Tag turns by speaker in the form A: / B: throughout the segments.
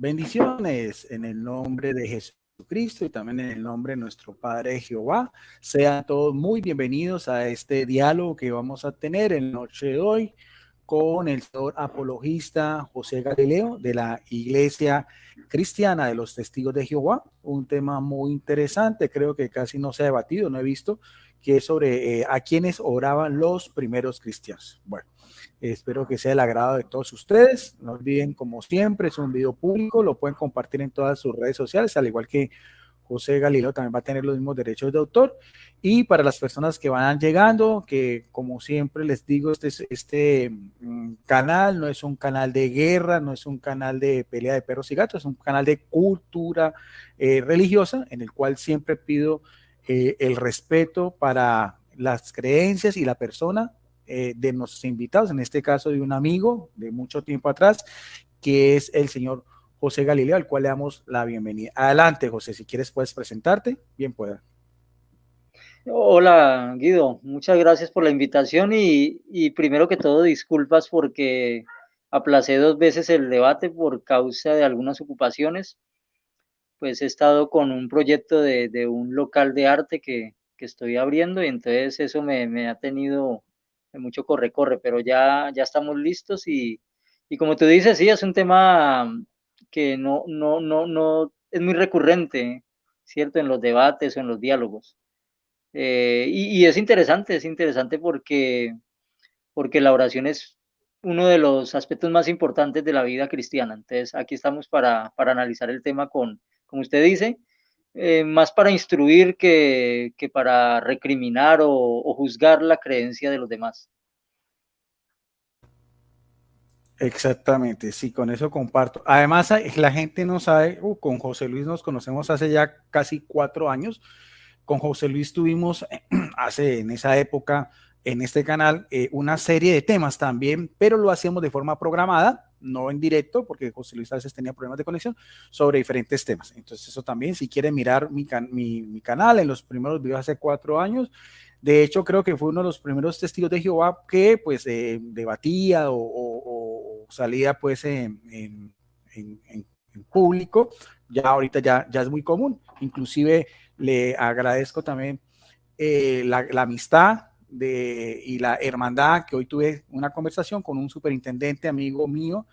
A: Bendiciones en el nombre de Jesucristo y también en el nombre de nuestro Padre Jehová. Sean todos muy bienvenidos a este diálogo que vamos a tener en la noche de hoy con el señor apologista José Galileo de la Iglesia Cristiana de los Testigos de Jehová. Un tema muy interesante, creo que casi no se ha debatido, no he visto, que es sobre a quienes oraban los primeros cristianos. Bueno. Espero que sea el agrado de todos ustedes. No olviden, como siempre, es un video público, lo pueden compartir en todas sus redes sociales, al igual que José Galileo también va a tener los mismos derechos de autor. Y para las personas que van llegando, que como siempre les digo, este canal no es un canal de guerra, no es un canal de pelea de perros y gatos, es un canal de cultura religiosa, en el cual siempre pido el respeto para las creencias y la persona de nuestros invitados, en este caso de un amigo de mucho tiempo atrás, que es el señor José Galileo, al cual le damos la bienvenida. Adelante, José, si quieres puedes presentarte, bien pueda.
B: Hola, Guido, muchas gracias por la invitación y primero que todo disculpas porque aplacé 2 veces el debate por causa de algunas ocupaciones. Pues he estado con un proyecto de un local de arte que estoy abriendo y entonces eso me ha tenido mucho corre-corre, pero ya estamos listos y como tú dices, sí, es un tema que no es muy recurrente, ¿cierto? En los debates o en los diálogos. Y es interesante porque la oración es uno de los aspectos más importantes de la vida cristiana. Entonces, aquí estamos para analizar el tema como usted dice, más para instruir que para recriminar o juzgar la creencia de los demás.
A: Exactamente, sí, con eso comparto. Además, la gente no sabe, con José Luis nos conocemos hace ya casi 4 años. Con José Luis tuvimos en esa época en este canal una serie de temas también, pero lo hacíamos de forma programada, no en directo, porque José Luis a veces tenía problemas de conexión, sobre diferentes temas. Entonces eso también, si quieren mirar mi canal en los primeros videos hace 4 años, de hecho creo que fue uno de los primeros testigos de Jehová que pues debatía o salía pues en público. Ya ahorita ya es muy común, inclusive le agradezco también la amistad y la hermandad, que hoy tuve una conversación con un superintendente amigo mío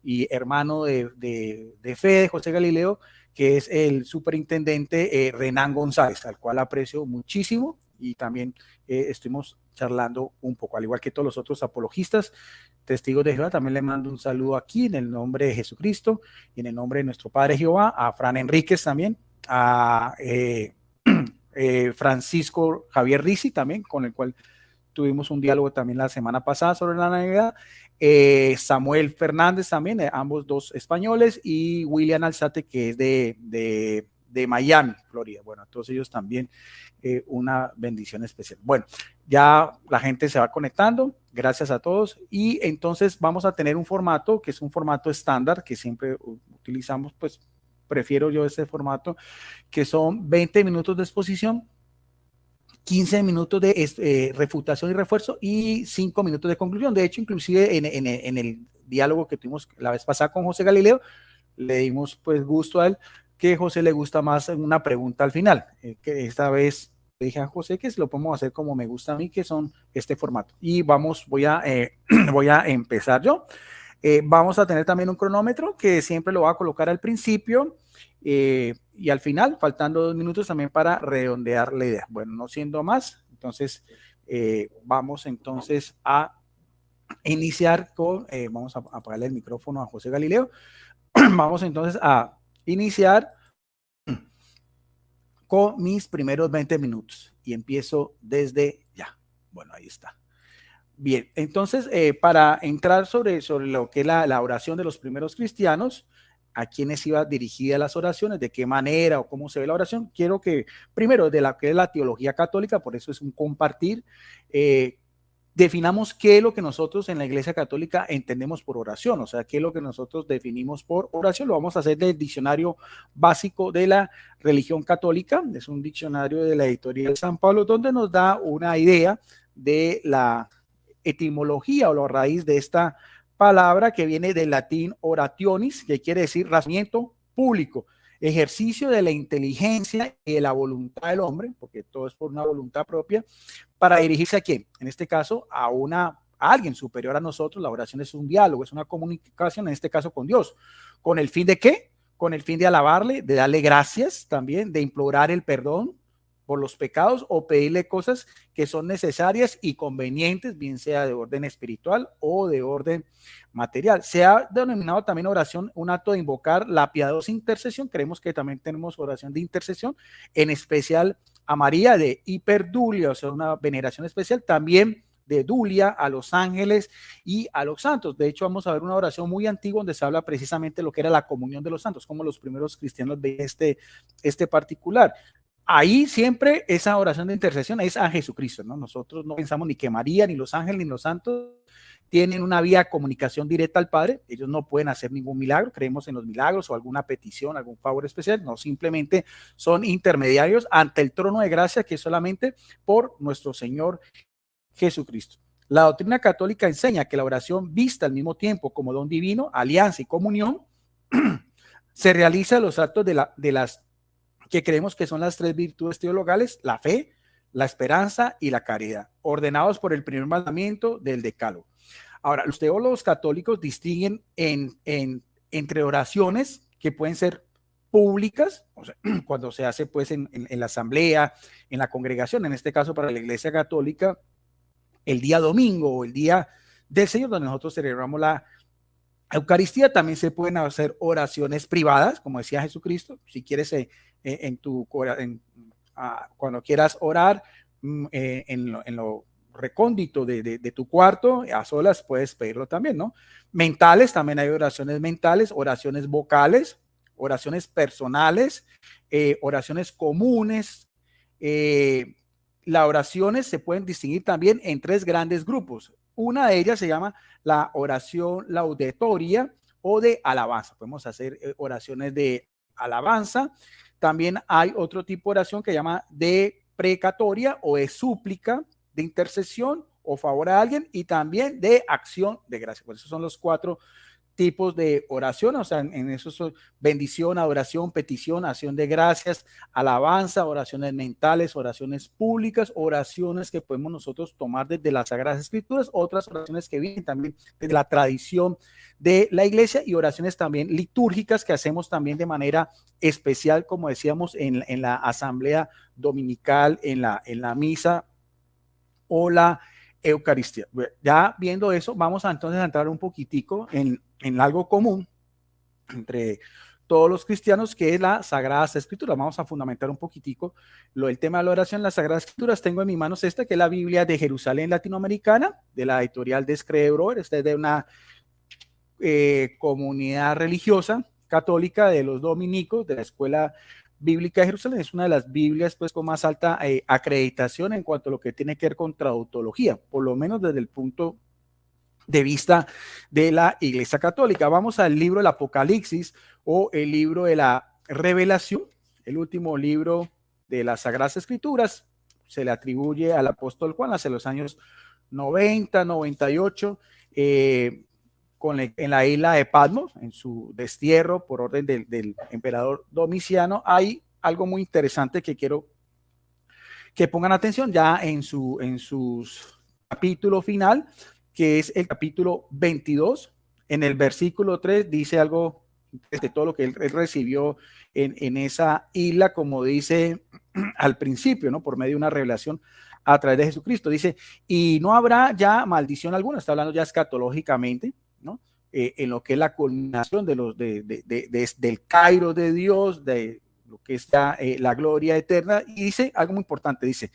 A: y hermano de fe de José Galileo, que es el superintendente Renán González, al cual aprecio muchísimo y también estuvimos charlando un poco, al igual que todos los otros apologistas, testigos de Jehová. También le mando un saludo aquí en el nombre de Jesucristo y en el nombre de nuestro Padre Jehová, a Fran Enríquez también, a Francisco Javier Rizzi también, con el cual tuvimos un diálogo también la semana pasada sobre la Navidad, Samuel Fernández también, ambos dos españoles, y William Alzate, que es de Miami, Florida. Bueno, a todos ellos también una bendición especial. Bueno, ya la gente se va conectando, gracias a todos, y entonces vamos a tener un formato que es un formato estándar que siempre utilizamos, pues prefiero yo este formato, que son 20 minutos de exposición, 15 minutos de refutación y refuerzo y 5 minutos de conclusión. De hecho, inclusive en el diálogo que tuvimos la vez pasada con José Galileo, le dimos pues gusto a él, que José le gusta más una pregunta al final, que esta vez le dije a José que se lo podemos hacer como me gusta a mí, que son este formato. Y voy a empezar yo. Vamos a tener también un cronómetro que siempre lo voy a colocar al principio y al final, faltando 2 minutos también para redondear la idea. Bueno, no siendo más, entonces vamos entonces a iniciar con, vamos a apagarle el micrófono a José Galileo. Vamos entonces a iniciar con mis primeros 20 minutos y empiezo desde ya. Bueno, ahí está. Bien, entonces, para entrar sobre lo que es la oración de los primeros cristianos, a quiénes iba dirigida las oraciones, de qué manera o cómo se ve la oración, quiero que primero de la que es la teología católica, por eso es un compartir, definamos qué es lo que nosotros en la Iglesia Católica entendemos por oración, o sea, qué es lo que nosotros definimos por oración. Lo vamos a hacer del diccionario básico de la religión católica, es un diccionario de la editorial San Pablo, donde nos da una idea de la etimología o la raíz de esta palabra que viene del latín orationis, que quiere decir razonamiento público, ejercicio de la inteligencia y de la voluntad del hombre, porque todo es por una voluntad propia, para dirigirse a quién, en este caso a alguien superior a nosotros. La oración es un diálogo, es una comunicación, en este caso con Dios. ¿Con el fin de qué? Con el fin de alabarle, de darle gracias también, de implorar el perdón por los pecados o pedirle cosas que son necesarias y convenientes, bien sea de orden espiritual o de orden material. Se ha denominado también oración un acto de invocar la piadosa intercesión. Creemos que también tenemos oración de intercesión, en especial a María de hiperdulia, o sea, una veneración especial, también de dulia a los ángeles y a los santos. De hecho, vamos a ver una oración muy antigua donde se habla precisamente de lo que era la comunión de los santos, como los primeros cristianos veían este particular. Ahí siempre esa oración de intercesión es a Jesucristo, ¿no? Nosotros no pensamos ni que María, ni los ángeles, ni los santos tienen una vía de comunicación directa al Padre. Ellos no pueden hacer ningún milagro, creemos en los milagros o alguna petición, algún favor especial, no, simplemente son intermediarios ante el trono de gracia, que es solamente por nuestro Señor Jesucristo. La doctrina católica enseña que la oración, vista al mismo tiempo como don divino, alianza y comunión, se realiza los actos de las que creemos que son las tres virtudes teologales: la fe, la esperanza y la caridad, ordenados por el primer mandamiento del Decálogo. Ahora, los teólogos católicos distinguen entre oraciones que pueden ser públicas, o sea, cuando se hace pues en la asamblea, en la congregación, en este caso para la Iglesia Católica, el día domingo o el día del Señor, donde nosotros celebramos la Eucaristía. También se pueden hacer oraciones privadas, como decía Jesucristo. Si quieres cuando quieras orar en lo recóndito de tu cuarto, a solas, puedes pedirlo también, ¿no? Mentales, también hay oraciones mentales, oraciones vocales, oraciones personales, oraciones comunes. Las oraciones se pueden distinguir también en tres grandes grupos. Una de ellas se llama la oración laudatoria o de alabanza. Podemos hacer oraciones de alabanza. También hay otro tipo de oración que se llama de precatoria o de súplica, de intercesión o favor a alguien, y también de acción de gracia. Por eso son los cuatro tipos de oración, o sea, en eso son bendición, adoración, petición, acción de gracias, alabanza, oraciones mentales, oraciones públicas, oraciones que podemos nosotros tomar desde las Sagradas Escrituras, otras oraciones que vienen también de la tradición de la iglesia, y oraciones también litúrgicas que hacemos también de manera especial, como decíamos, en la asamblea dominical, en la misa o la Eucaristía. Ya viendo eso, vamos a entonces a entrar un poquitico en algo común entre todos los cristianos, que es la Sagradas Escrituras. Vamos a fundamentar un poquitico el tema de la oración en las Sagradas Escrituras. Tengo en mis manos esta, que es la Biblia de Jerusalén Latinoamericana, de la editorial Descreedor. Esta es de una comunidad religiosa católica de los dominicos, de la Escuela Bíblica de Jerusalén. Es una de las Biblias pues con más alta acreditación en cuanto a lo que tiene que ver con traductología, por lo menos desde el punto de vista de la Iglesia Católica. Vamos al libro del Apocalipsis o el libro de la Revelación, el último libro de las Sagradas Escrituras. Se le atribuye al apóstol Juan hacia los años 90, 98, en la isla de Patmos, en su destierro por orden del emperador Domiciano. Hay algo muy interesante que quiero que pongan atención ya en su capítulo final, que es el capítulo 22. En el versículo 3 dice algo de todo lo que él recibió en esa isla, como dice al principio, ¿no? Por medio de una revelación a través de Jesucristo. Dice, y no habrá ya maldición alguna. Está hablando ya escatológicamente, ¿no? En lo que es la culminación del Cairo de Dios, de lo que está la gloria eterna. Y dice algo muy importante, dice,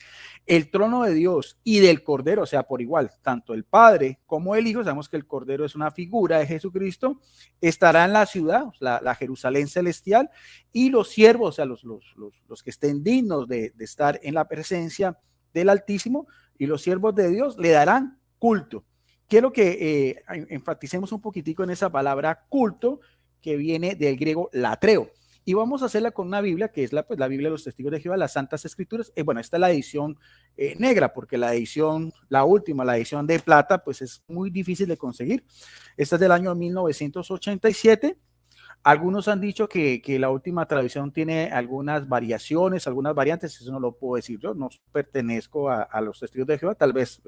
A: el trono de Dios y del Cordero, o sea, por igual, tanto el Padre como el Hijo, sabemos que el Cordero es una figura de Jesucristo, estará en la ciudad, la Jerusalén celestial, y los siervos, o sea, los que estén dignos de estar en la presencia del Altísimo, y los siervos de Dios le darán culto. Quiero que enfaticemos un poquitico en esa palabra culto, que viene del griego latreo. y vamos a hacerla con una Biblia que es la Biblia de los Testigos de Jehová, las Santas Escrituras. Bueno, esta es la edición negra, porque la edición, la última, la edición de plata, pues es muy difícil de conseguir. Esta es del año 1987. Algunos han dicho que la última traducción tiene algunas variaciones, algunas variantes, eso no lo puedo decir yo, no pertenezco a los Testigos de Jehová, tal vez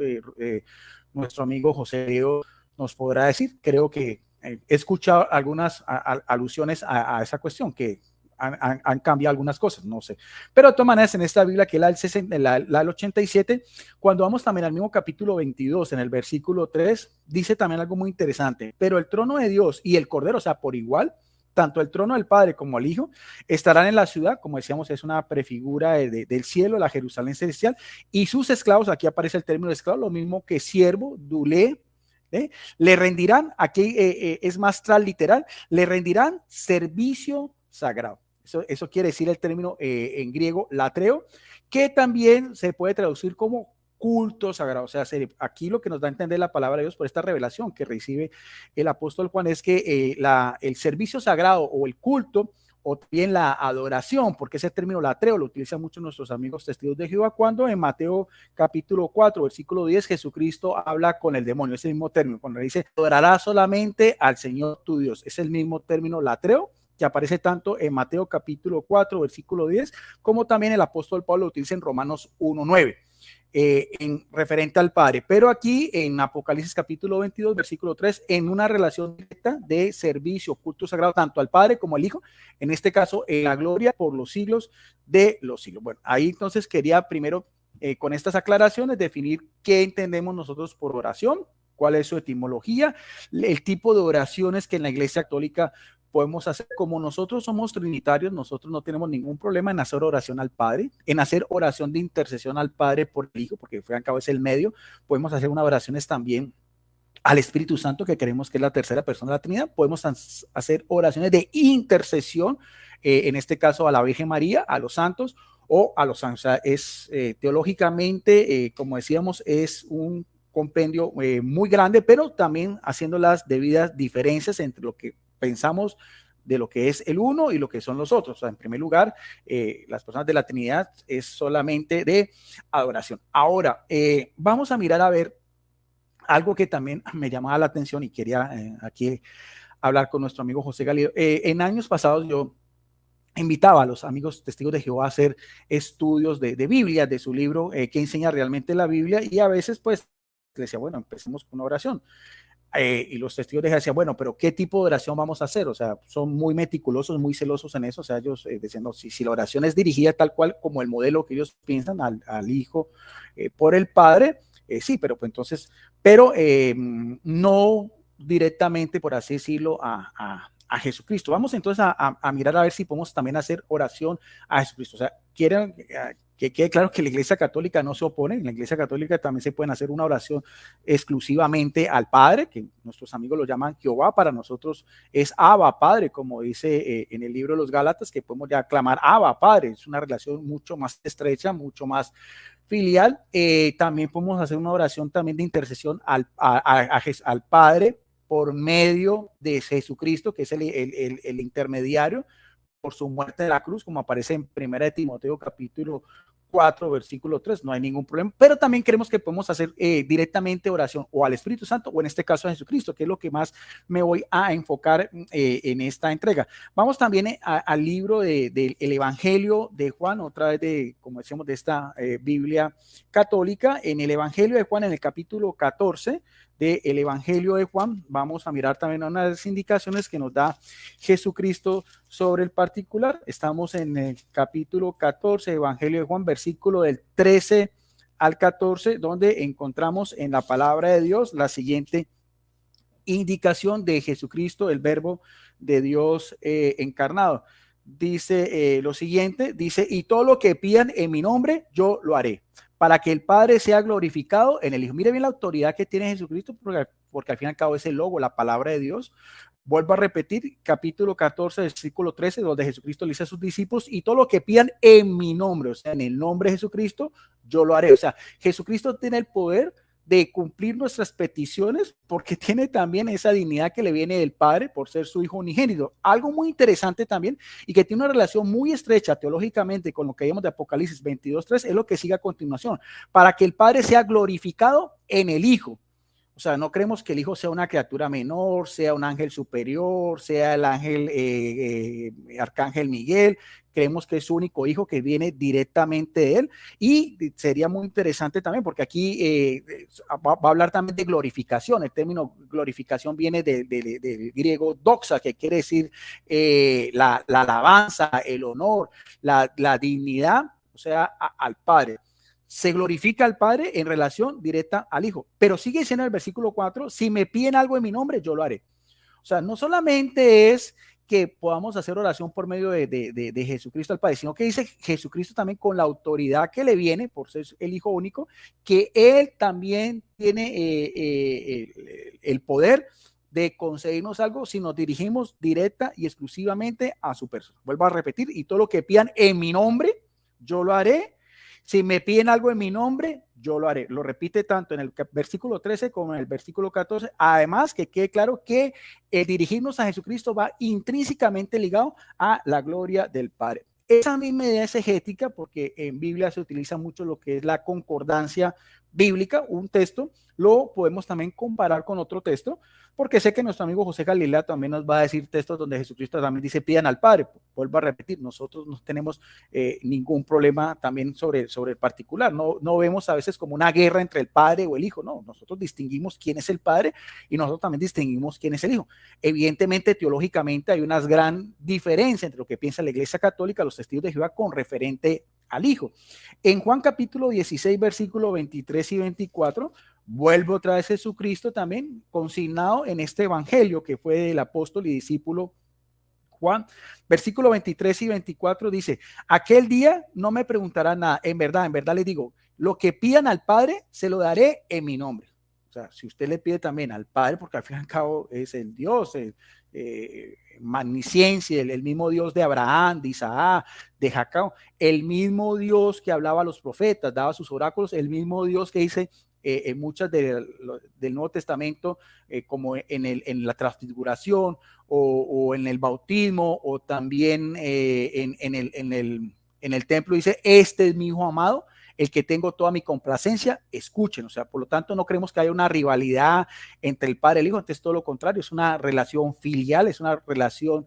A: nuestro amigo José Diego nos podrá decir. Creo que he escuchado algunas alusiones a esa cuestión, que han cambiado algunas cosas, no sé. Pero de todas maneras, en esta Biblia, que es la del 87, cuando vamos también al mismo capítulo 22, en el versículo 3, dice también algo muy interesante: pero el trono de Dios y el Cordero, o sea, por igual, tanto el trono del Padre como el Hijo estarán en la ciudad. Como decíamos, es una prefigura del cielo, la Jerusalén celestial, y sus esclavos, aquí aparece el término de esclavo, lo mismo que siervo, dulé, le rendirán, aquí es más literal, le rendirán servicio sagrado. Eso quiere decir el término en griego latreo, que también se puede traducir como culto sagrado. O sea, aquí lo que nos da a entender la palabra de Dios por esta revelación que recibe el apóstol Juan es que el servicio sagrado o el culto, o bien la adoración, porque ese término latreo lo utilizan mucho nuestros amigos testigos de Jehová, cuando en Mateo capítulo 4, versículo 10, Jesucristo habla con el demonio. Es el mismo término, cuando dice, adorarás solamente al Señor tu Dios. Es el mismo término latreo que aparece tanto en Mateo capítulo 4, versículo 10, como también el apóstol Pablo lo utiliza en Romanos 1, 9. En referente al Padre, pero aquí en Apocalipsis capítulo 22, versículo 3, en una relación directa de servicio, culto sagrado, tanto al Padre como al Hijo, en este caso en la gloria por los siglos de los siglos. Bueno, ahí entonces quería primero, con estas aclaraciones, definir qué entendemos nosotros por oración, cuál es su etimología, el tipo de oraciones que en la Iglesia Católica podemos hacer. Como nosotros somos trinitarios, nosotros no tenemos ningún problema en hacer oración al Padre, en hacer oración de intercesión al Padre por el Hijo, porque fue acá es el medio. Podemos hacer unas oraciones también al Espíritu Santo, que creemos que es la tercera persona de la Trinidad. Podemos hacer oraciones de intercesión, en este caso a la Virgen María, a los santos o a los santos. O sea, es teológicamente, como decíamos, es un compendio muy grande, pero también haciendo las debidas diferencias entre lo que pensamos de lo que es el uno y lo que son los otros. O sea, en primer lugar, las personas de la Trinidad es solamente de adoración. Ahora, vamos a mirar a ver algo que también me llamaba la atención y quería aquí hablar con nuestro amigo José Galido. En años pasados yo invitaba a los amigos testigos de Jehová a hacer estudios de Biblia, de su libro, que enseña realmente la Biblia, y a veces pues le decía, bueno, empecemos con una oración. Y los testigos de Jehová decían, bueno, pero ¿qué tipo de oración vamos a hacer? O sea, son muy meticulosos, muy celosos en eso. O sea, ellos decían, no, si la oración es dirigida tal cual como el modelo que ellos piensan al Hijo por el Padre, sí, pero pues entonces, pero no directamente, por así decirlo, a Jesucristo. Vamos entonces a mirar a ver si podemos también hacer oración a Jesucristo. O sea, quieren que quede claro que la Iglesia Católica no se opone. En la Iglesia Católica también se pueden hacer una oración exclusivamente al Padre, que nuestros amigos lo llaman Jehová. Para nosotros es Abba Padre, como dice en el libro de los Gálatas, que podemos ya clamar Abba Padre. Es una relación mucho más estrecha, mucho más filial. También podemos hacer una oración también de intercesión al Padre por medio de Jesucristo, que es el intermediario, por su muerte en la cruz, como aparece en 1 de Timoteo capítulo 4, versículo 3. No hay ningún problema, pero también creemos que podemos hacer directamente oración o al Espíritu Santo o en este caso a Jesucristo, que es lo que más me voy a enfocar en esta entrega. Vamos también al libro del Evangelio de Juan, otra vez como decíamos, de esta Biblia católica. En el Evangelio de Juan, en el capítulo 14 del Evangelio de Juan, vamos a mirar también unas indicaciones que nos da Jesucristo sobre el particular. Estamos en el capítulo 14, Evangelio de Juan, versículo del 13 al 14, donde encontramos en la palabra de Dios la siguiente indicación de Jesucristo, el verbo de Dios encarnado. Dice lo siguiente, dice, y todo lo que pidan en mi nombre, yo lo haré, para que el Padre sea glorificado en el Hijo. Mire bien la autoridad que tiene Jesucristo, porque al fin y al cabo es el logo, la palabra de Dios. Vuelvo a repetir, capítulo 14, versículo 13, donde Jesucristo le dice a sus discípulos, y todo lo que pidan en mi nombre, o sea, en el nombre de Jesucristo, yo lo haré. O sea, Jesucristo tiene el poder de cumplir nuestras peticiones porque tiene también esa dignidad que le viene del Padre por ser su Hijo unigénito. Algo muy interesante también y que tiene una relación muy estrecha teológicamente con lo que vemos de Apocalipsis 22:3 es lo que sigue a continuación, para que el Padre sea glorificado en el Hijo. O sea, no creemos que el Hijo sea una criatura menor, sea un ángel superior, sea el ángel Arcángel Miguel. Creemos que es su único Hijo que viene directamente de él. Y sería muy interesante también, porque aquí va a hablar también de glorificación. El término glorificación viene del griego doxa, que quiere decir la alabanza, el honor, la dignidad, o sea, al Padre. Se glorifica al Padre en relación directa al Hijo. Pero sigue diciendo en el versículo 4, si me piden algo en mi nombre, yo lo haré. O sea, no solamente es que podamos hacer oración por medio de Jesucristo al Padre, sino que dice Jesucristo también con la autoridad que le viene por ser el Hijo único, que Él también tiene el poder de concedernos algo si nos dirigimos directa y exclusivamente a su persona. Vuelvo a repetir, y todo lo que pidan en mi nombre, yo lo haré. Si me piden algo en mi nombre, yo lo haré. Lo repite tanto en el versículo 13 como en el versículo 14. Además, que quede claro que el dirigirnos a Jesucristo va intrínsecamente ligado a la gloria del Padre. Esa misma idea exegética, porque en Biblia se utiliza mucho lo que es la concordancia bíblica, un texto, lo podemos también comparar con otro texto, porque sé que nuestro amigo José Galilea también nos va a decir textos donde Jesucristo también dice pidan al Padre. Vuelvo a repetir, nosotros no tenemos ningún problema también sobre el particular, no vemos a veces como una guerra entre el Padre o el Hijo, no, nosotros distinguimos quién es el Padre y nosotros también distinguimos quién es el Hijo. Evidentemente, teológicamente hay una gran diferencia entre lo que piensa la Iglesia Católica, los testigos de Jehová con referente al Hijo. En Juan capítulo 16, versículo 23 y 24, vuelve otra vez Jesucristo también consignado en este evangelio que fue del apóstol y discípulo Juan, versículo 23 y 24 dice, aquel día no me preguntarán nada, en verdad les digo, lo que pidan al Padre se lo daré en mi nombre. O sea, si usted le pide también al Padre, porque al fin y al cabo es el Dios, magnificencia, el mismo Dios de Abraham, de Isaac, de Jacob, el mismo Dios que hablaba a los profetas, daba sus oráculos, el mismo Dios que dice en muchas del Nuevo Testamento, como en la transfiguración o en el bautismo, o también en el templo dice, este es mi hijo amado, el que tengo toda mi complacencia, escuchen. O sea, por lo tanto, no creemos que haya una rivalidad entre el Padre y el Hijo, entonces todo lo contrario, es una relación filial, es una relación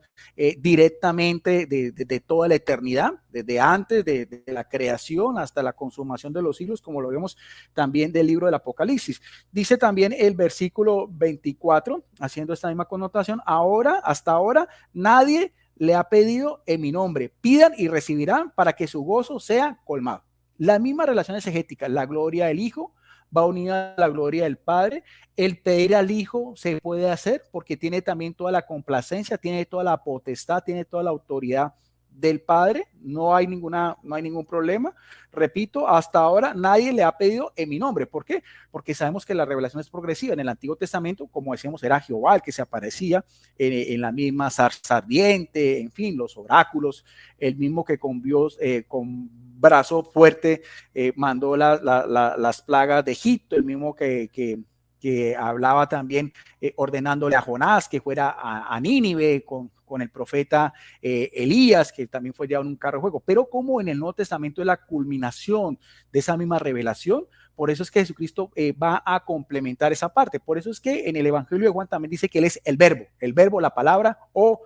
A: directamente de toda la eternidad, desde antes de la creación hasta la consumación de los siglos, como lo vemos también del libro del Apocalipsis. Dice también el versículo 24, haciendo esta misma connotación, hasta ahora, nadie le ha pedido en mi nombre, pidan y recibirán para que su gozo sea colmado. La misma relación exegética, la gloria del Hijo va unida a la gloria del Padre. El pedir al Hijo se puede hacer porque tiene también toda la complacencia, tiene toda la potestad, tiene toda la autoridad del Padre, no hay ningún problema. Repito, hasta ahora nadie le ha pedido en mi nombre. ¿Por qué? Porque sabemos que la revelación es progresiva. En el Antiguo Testamento, como decíamos, era Jehová el que se aparecía en la misma zarza ardiente, en fin, los oráculos, el mismo que con Dios, con brazo fuerte, mandó las plagas de Egipto, el mismo que hablaba también ordenándole a Jonás que fuera a Nínive con el profeta Elías, que también fue llevado en un carro de fuego. Pero como en el Nuevo Testamento es la culminación de esa misma revelación, por eso es que Jesucristo va a complementar esa parte. Por eso es que en el Evangelio de Juan también dice que Él es el verbo, la palabra o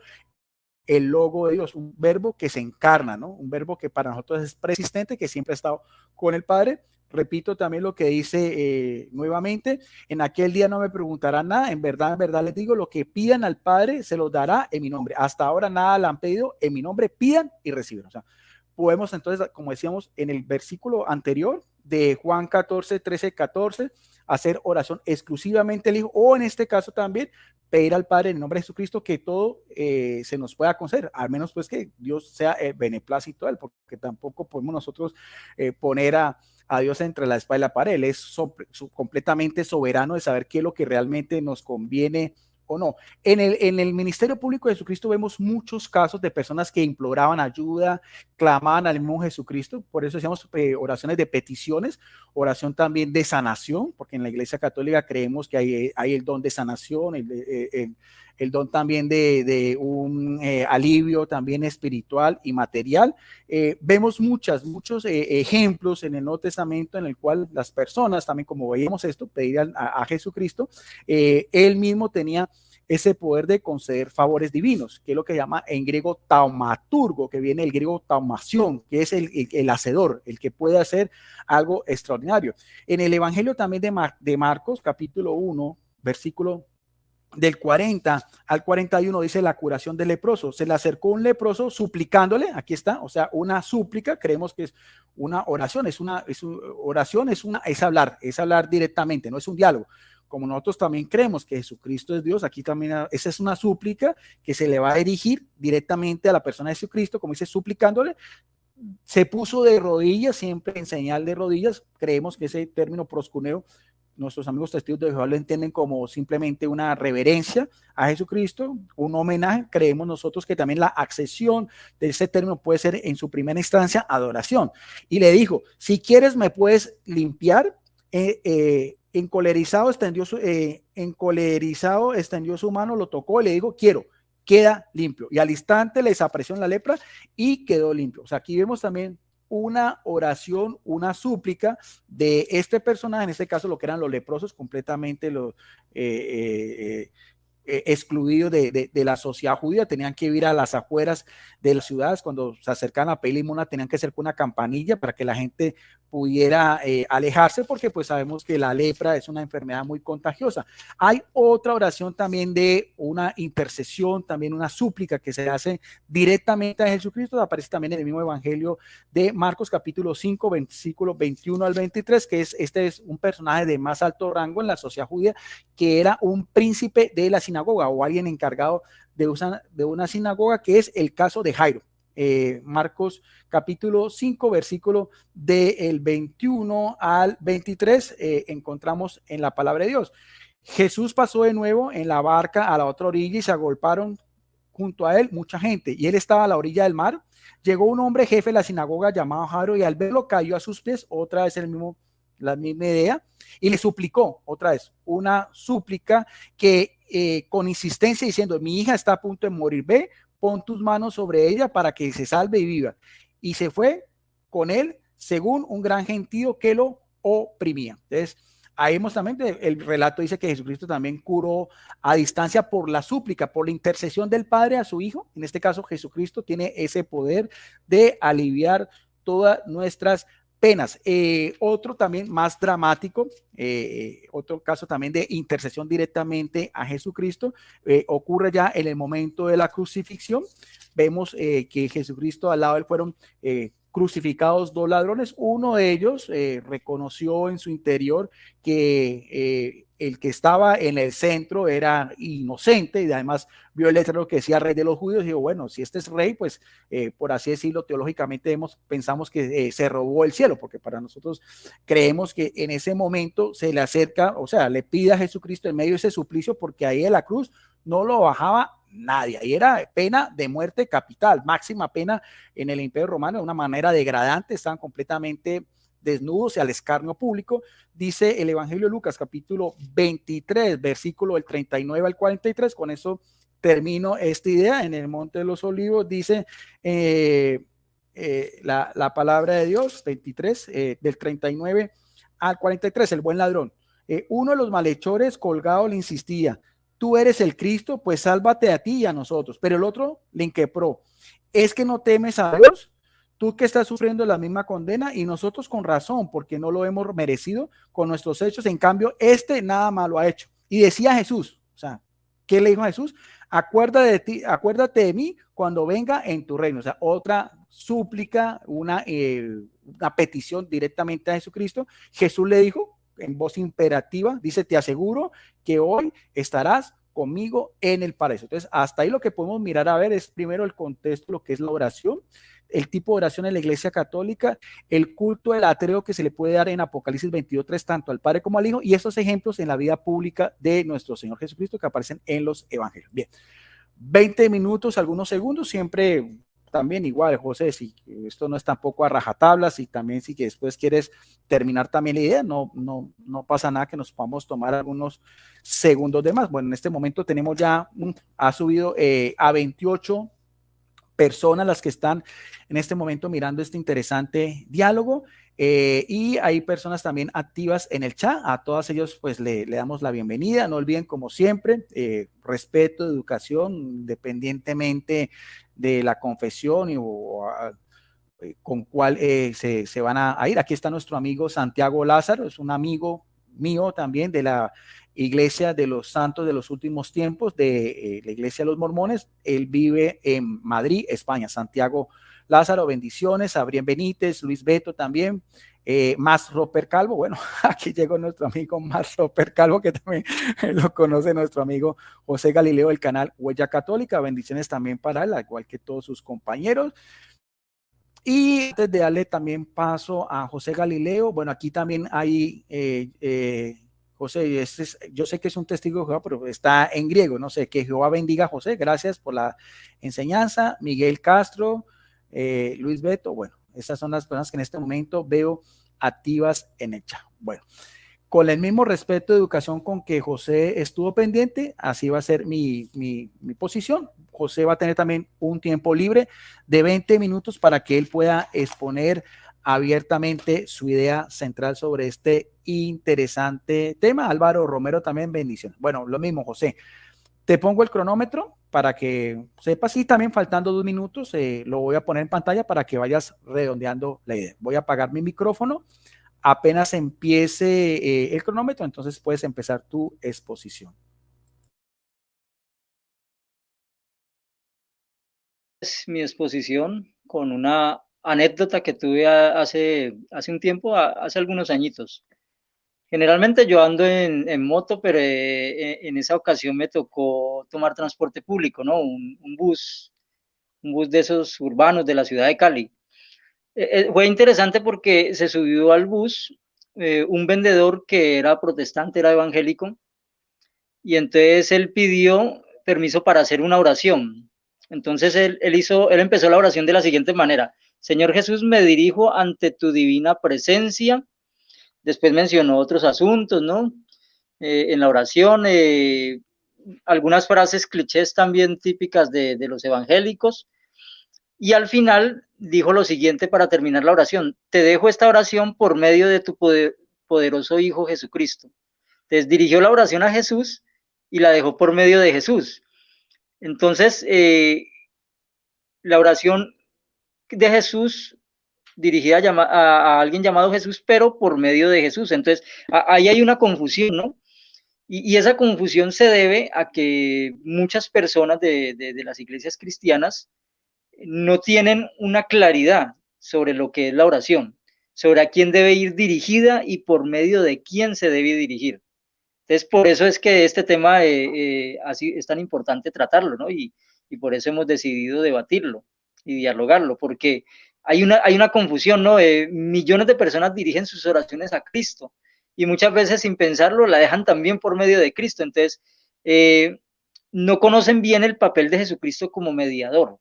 A: el logo de Dios, un verbo que se encarna, ¿no? Un verbo que para nosotros es persistente, que siempre ha estado con el Padre. Repito también lo que dice nuevamente, en aquel día no me preguntarán nada, en verdad les digo, lo que pidan al Padre se los dará en mi nombre. Hasta ahora nada le han pedido, en mi nombre pidan y reciben. O sea, podemos entonces, como decíamos en el versículo anterior de Juan 14, 13, 14, hacer oración exclusivamente al Hijo, o en este caso también pedir al Padre en el nombre de Jesucristo que todo se nos pueda conceder, al menos pues que Dios sea beneplácito a Él, porque tampoco podemos nosotros poner a Dios entre la espada y la pared. Él es completamente soberano de saber qué es lo que realmente nos conviene o no. En el ministerio público de Jesucristo vemos muchos casos de personas que imploraban ayuda, clamaban al mismo Jesucristo. Por eso decíamos oraciones de peticiones, oración también de sanación, porque en la Iglesia Católica creemos que hay el don de sanación, el don también de un alivio también espiritual y material. Vemos muchos ejemplos en el Nuevo Testamento en el cual las personas, también como veíamos esto, pedían a Jesucristo, él mismo tenía ese poder de conceder favores divinos, que es lo que llama en griego taumaturgo, que viene del griego taumación, que es el hacedor, el que puede hacer algo extraordinario. En el Evangelio también de Marcos, capítulo 1, versículo del 40 al 41 dice la curación del leproso. Se le acercó un leproso suplicándole, aquí está, o sea, una súplica, creemos que es una oración, es hablar directamente, no es un diálogo. Como nosotros también creemos que Jesucristo es Dios, aquí también esa es una súplica que se le va a dirigir directamente a la persona de Jesucristo, como dice, suplicándole. Se puso de rodillas, siempre en señal de rodillas. Creemos que ese término proscuneo, nuestros amigos testigos de Jehová lo entienden como simplemente una reverencia a Jesucristo, un homenaje. Creemos nosotros que también la accesión de ese término puede ser en su primera instancia adoración. Y le dijo, si quieres me puedes limpiar. Encolerizado extendió su mano, lo tocó y le dijo, quiero, queda limpio. Y al instante le desapareció la lepra y quedó limpio. O sea, aquí vemos también una oración, una súplica de este personaje, en este caso lo que eran los leprosos, completamente excluidos de la sociedad judía, tenían que ir a las afueras de las ciudades. Cuando se acercaban a pedir limosna tenían que hacer con una campanilla para que la gente pudiera alejarse, porque pues sabemos que la lepra es una enfermedad muy contagiosa. Hay otra oración también de una intercesión, también una súplica que se hace directamente a Jesucristo, aparece también en el mismo Evangelio de Marcos capítulo 5, versículos 21 al 23, que este es un personaje de más alto rango en la sociedad judía, que era un príncipe de la sinagoga o alguien encargado de una sinagoga, que es el caso de Jairo. Marcos capítulo 5, versículo del 21 al 23, encontramos en la palabra de Dios. Jesús pasó de nuevo en la barca a la otra orilla y se agolparon junto a él mucha gente, y él estaba a la orilla del mar. Llegó un hombre jefe de la sinagoga llamado Jairo, y al verlo cayó a sus pies, otra vez la misma idea, y le suplicó, otra vez, una súplica que con insistencia diciendo, mi hija está a punto de morir, ve, pon tus manos sobre ella para que se salve y viva. Y se fue con él según un gran gentío que lo oprimía. Entonces, ahí vemos también, el relato dice que Jesucristo también curó a distancia por la súplica, por la intercesión del Padre a su Hijo. En este caso, Jesucristo tiene ese poder de aliviar todas nuestras penas. Otro también más dramático, otro caso también de intercesión directamente a Jesucristo, ocurre ya en el momento de la crucifixión. Vemos que Jesucristo al lado de él fueron crucificados dos ladrones. Uno de ellos reconoció en su interior que el que estaba en el centro era inocente, y además vio el letrero que decía rey de los judíos y dijo, bueno, si este es rey, pues por así decirlo, teológicamente pensamos que se robó el cielo, porque para nosotros creemos que en ese momento se le acerca, o sea, le pide a Jesucristo en medio de ese suplicio, porque ahí en la cruz no lo bajaba nadie, ahí era pena de muerte capital, máxima pena en el Imperio Romano, de una manera degradante, estaban completamente desnudos y al escarnio público. Dice el Evangelio de Lucas capítulo 23, versículo del 39 al 43, con eso termino esta idea. En el Monte de los Olivos dice la palabra de Dios, 23, del 39 al 43, el buen ladrón. Uno de los malhechores colgado le insistía, tú eres el Cristo, pues sálvate a ti y a nosotros. Pero el otro le inquebró, ¿es que no temes a Dios? Tú que estás sufriendo la misma condena, y nosotros con razón, porque no lo hemos merecido con nuestros hechos. En cambio, este nada malo ha hecho. Y decía Jesús, o sea, ¿qué le dijo a Jesús? Acuérdate de mí cuando venga en tu reino. O sea, otra súplica, una petición directamente a Jesucristo. Jesús le dijo en voz imperativa, dice, te aseguro que hoy estarás conmigo en el paraíso. Entonces, hasta ahí lo que podemos mirar a ver es primero el contexto, lo que es la oración, el tipo de oración en la Iglesia Católica, el culto del atreo que se le puede dar en Apocalipsis 22:3 tanto al Padre como al Hijo, y estos ejemplos en la vida pública de nuestro Señor Jesucristo que aparecen en los evangelios. Bien, 20 minutos, algunos segundos, siempre también igual, José, si esto no es tampoco a rajatabla, si también si que después quieres terminar también la idea, no pasa nada que nos podamos tomar algunos segundos de más. Bueno, en este momento tenemos ya, ha subido a 28 personas las que están en este momento mirando este interesante diálogo. Y hay personas también activas en el chat. A todas ellos pues le damos la bienvenida. No olviden, como siempre, respeto, educación, independientemente de la confesión con cuál se van a ir. Aquí está nuestro amigo Santiago Lázaro, es un amigo mío también de la Iglesia de los Santos de los Últimos Tiempos, de la Iglesia de los Mormones. Él vive en Madrid, España. Santiago Lázaro, bendiciones. Abrien Benítez, Luis Beto también. Más Roper Calvo, bueno, aquí llegó nuestro amigo Más Roper Calvo, que también lo conoce nuestro amigo José Galileo del canal Huella Católica. Bendiciones también para él, al igual que todos sus compañeros. Y antes de darle también paso a José Galileo, bueno, aquí también hay, José, yo sé que es un testigo de Jehová, pero está en griego, no sé, que Jehová bendiga a José, gracias por la enseñanza. Miguel Castro, Luis Beto, bueno, estas son las personas que en este momento veo activas en el chat. Bueno, con el mismo respeto de educación con que José estuvo pendiente, así va a ser mi posición. José va a tener también un tiempo libre de 20 minutos para que él pueda exponer abiertamente su idea central sobre este interesante tema. Álvaro Romero también, bendiciones. Bueno, lo mismo, José. Te pongo el cronómetro para que sepas, y también faltando 2 minutos, lo voy a poner en pantalla para que vayas redondeando la idea. Voy a apagar mi micrófono. Apenas empiece el cronómetro, entonces puedes empezar tu exposición.
B: Es mi exposición con una anécdota que tuve hace un tiempo, hace algunos añitos. Generalmente yo ando en moto, pero en esa ocasión me tocó tomar transporte público, ¿no? Un bus de esos urbanos de la ciudad de Cali. Fue interesante porque se subió al bus un vendedor que era protestante, era evangélico, y entonces él pidió permiso para hacer una oración. Entonces él empezó la oración de la siguiente manera: Señor Jesús, me dirijo ante tu divina presencia. Después mencionó otros asuntos, ¿no? En la oración, algunas frases clichés también típicas de los evangélicos. Y al final dijo lo siguiente para terminar la oración: te dejo esta oración por medio de tu poderoso Hijo Jesucristo. Entonces dirigió la oración a Jesús y la dejó por medio de Jesús. Entonces, la oración de Jesús dirigida a alguien llamado Jesús, pero por medio de Jesús. Entonces, ahí hay una confusión, ¿no? Y esa confusión se debe a que muchas personas de las iglesias cristianas no tienen una claridad sobre lo que es la oración, sobre a quién debe ir dirigida y por medio de quién se debe dirigir. Entonces, por eso es que este tema así es tan importante tratarlo, ¿no? Y por eso hemos decidido debatirlo y dialogarlo, porque hay una confusión, ¿no? Millones de personas dirigen sus oraciones a Cristo y muchas veces sin pensarlo la dejan también por medio de Cristo. Entonces, no conocen bien el papel de Jesucristo como mediador.